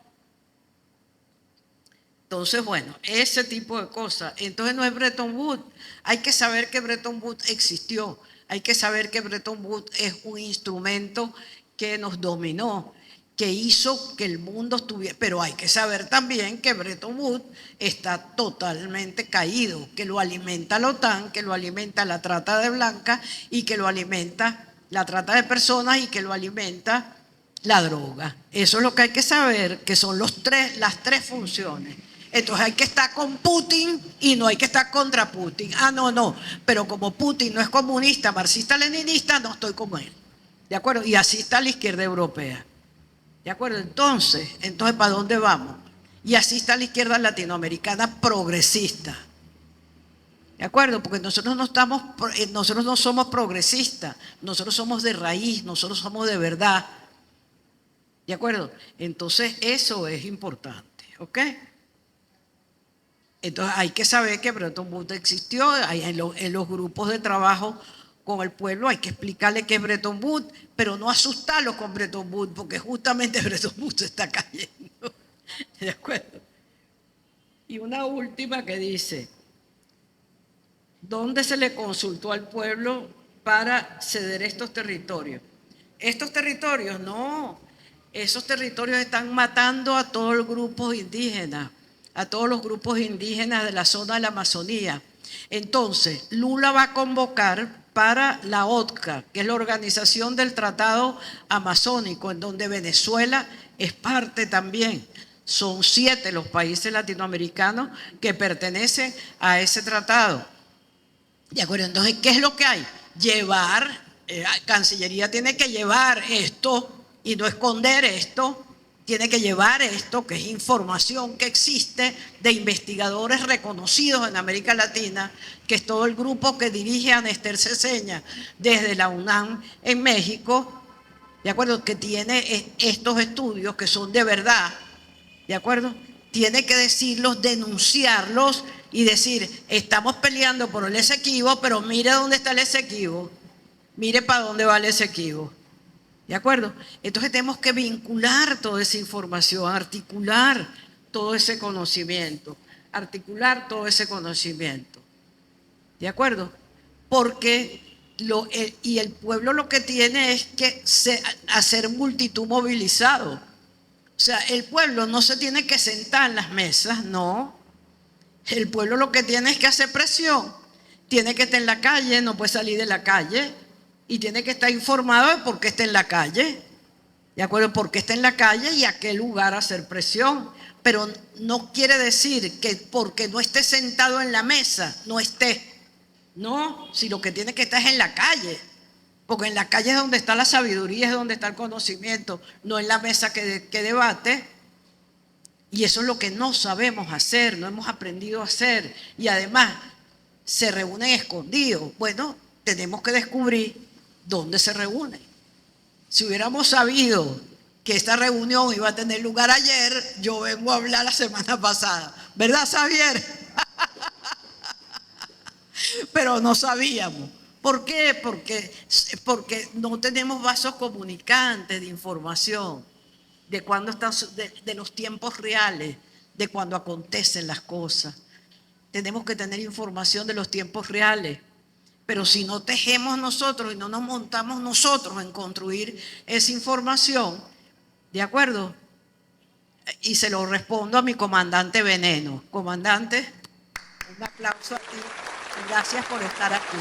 Entonces, bueno, ese tipo de cosas. Entonces no es Bretton Woods. Hay que saber que Bretton Woods existió. Hay que saber que Bretton Woods es un instrumento que nos dominó, que hizo que el mundo estuviera. Pero hay que saber también que Bretton Woods está totalmente caído, que lo alimenta la OTAN, que lo alimenta la trata de blancas y que lo alimenta la trata de personas y que lo alimenta la droga. Eso es lo que hay que saber, que son las tres funciones. Entonces hay que estar con Putin y no hay que estar contra Putin. No, pero como Putin no es comunista, marxista-leninista, no estoy con él. ¿De acuerdo? Y así está la izquierda europea. ¿De acuerdo? Entonces, ¿para dónde vamos? Y así está la izquierda latinoamericana progresista. ¿De acuerdo? Porque nosotros no somos progresistas, nosotros somos de raíz, nosotros somos de verdad. ¿De acuerdo? Entonces, eso es importante, ¿ok? Entonces, hay que saber que Bretton Woods existió, en los grupos de trabajo con el pueblo hay que explicarle qué es Bretton Woods, pero no asustarlos con Bretton Woods, porque justamente Bretton Woods está cayendo. ¿De acuerdo? Y una última que dice, ¿dónde se le consultó al pueblo para ceder estos territorios? Estos territorios, no. Esos territorios están matando a todos los grupos indígenas, a todos los grupos indígenas de la zona de la Amazonía. Entonces, Lula va a convocar para la OTCA, que es la Organización del Tratado Amazónico, en donde Venezuela es parte también. Son 7 los países latinoamericanos que pertenecen a ese tratado. ¿De acuerdo? Entonces, ¿qué es lo que hay? Cancillería tiene que llevar esto y no esconder esto, tiene que llevar esto, que es información que existe de investigadores reconocidos en América Latina, que es todo el grupo que dirige a Néstor Ceseña desde la UNAM en México, ¿de acuerdo? Que tiene estos estudios que son de verdad, ¿de acuerdo? Tiene que decirlos, denunciarlos y decir, estamos peleando por el Esequibo, pero mire dónde está el Esequibo, mire para dónde va el Esequibo. ¿De acuerdo? Entonces tenemos que vincular toda esa información, articular todo ese conocimiento, ¿De acuerdo? Porque y el pueblo lo que tiene es que hacer multitud movilizado. O sea, el pueblo no se tiene que sentar en las mesas, no. El pueblo lo que tiene es que hacer presión. Tiene que estar en la calle, no puede salir de la calle. Y tiene que estar informado de por qué está en la calle, ¿de acuerdo? Por qué está en la calle y a qué lugar hacer presión. Pero no quiere decir que porque no esté sentado en la mesa, no esté. No, si lo que tiene que estar es en la calle. Porque en la calle es donde está la sabiduría, es donde está el conocimiento, no en la mesa que debate. Y eso es lo que no sabemos hacer, no hemos aprendido a hacer. Y además, se reúnen escondidos. Bueno, tenemos que descubrir dónde se reúnen. Si hubiéramos sabido que esta reunión iba a tener lugar ayer, yo vengo a hablar la semana pasada. ¿Verdad, Xavier? Pero no sabíamos. ¿Por qué? Porque no tenemos vasos comunicantes de información, de cuando están, de los tiempos reales, de cuando acontecen las cosas. Tenemos que tener información de los tiempos reales. Pero si no tejemos nosotros y no nos montamos nosotros en construir esa información, ¿de acuerdo? Y se lo respondo a mi comandante Veneno. Comandante, un aplauso a ti. Gracias por estar aquí.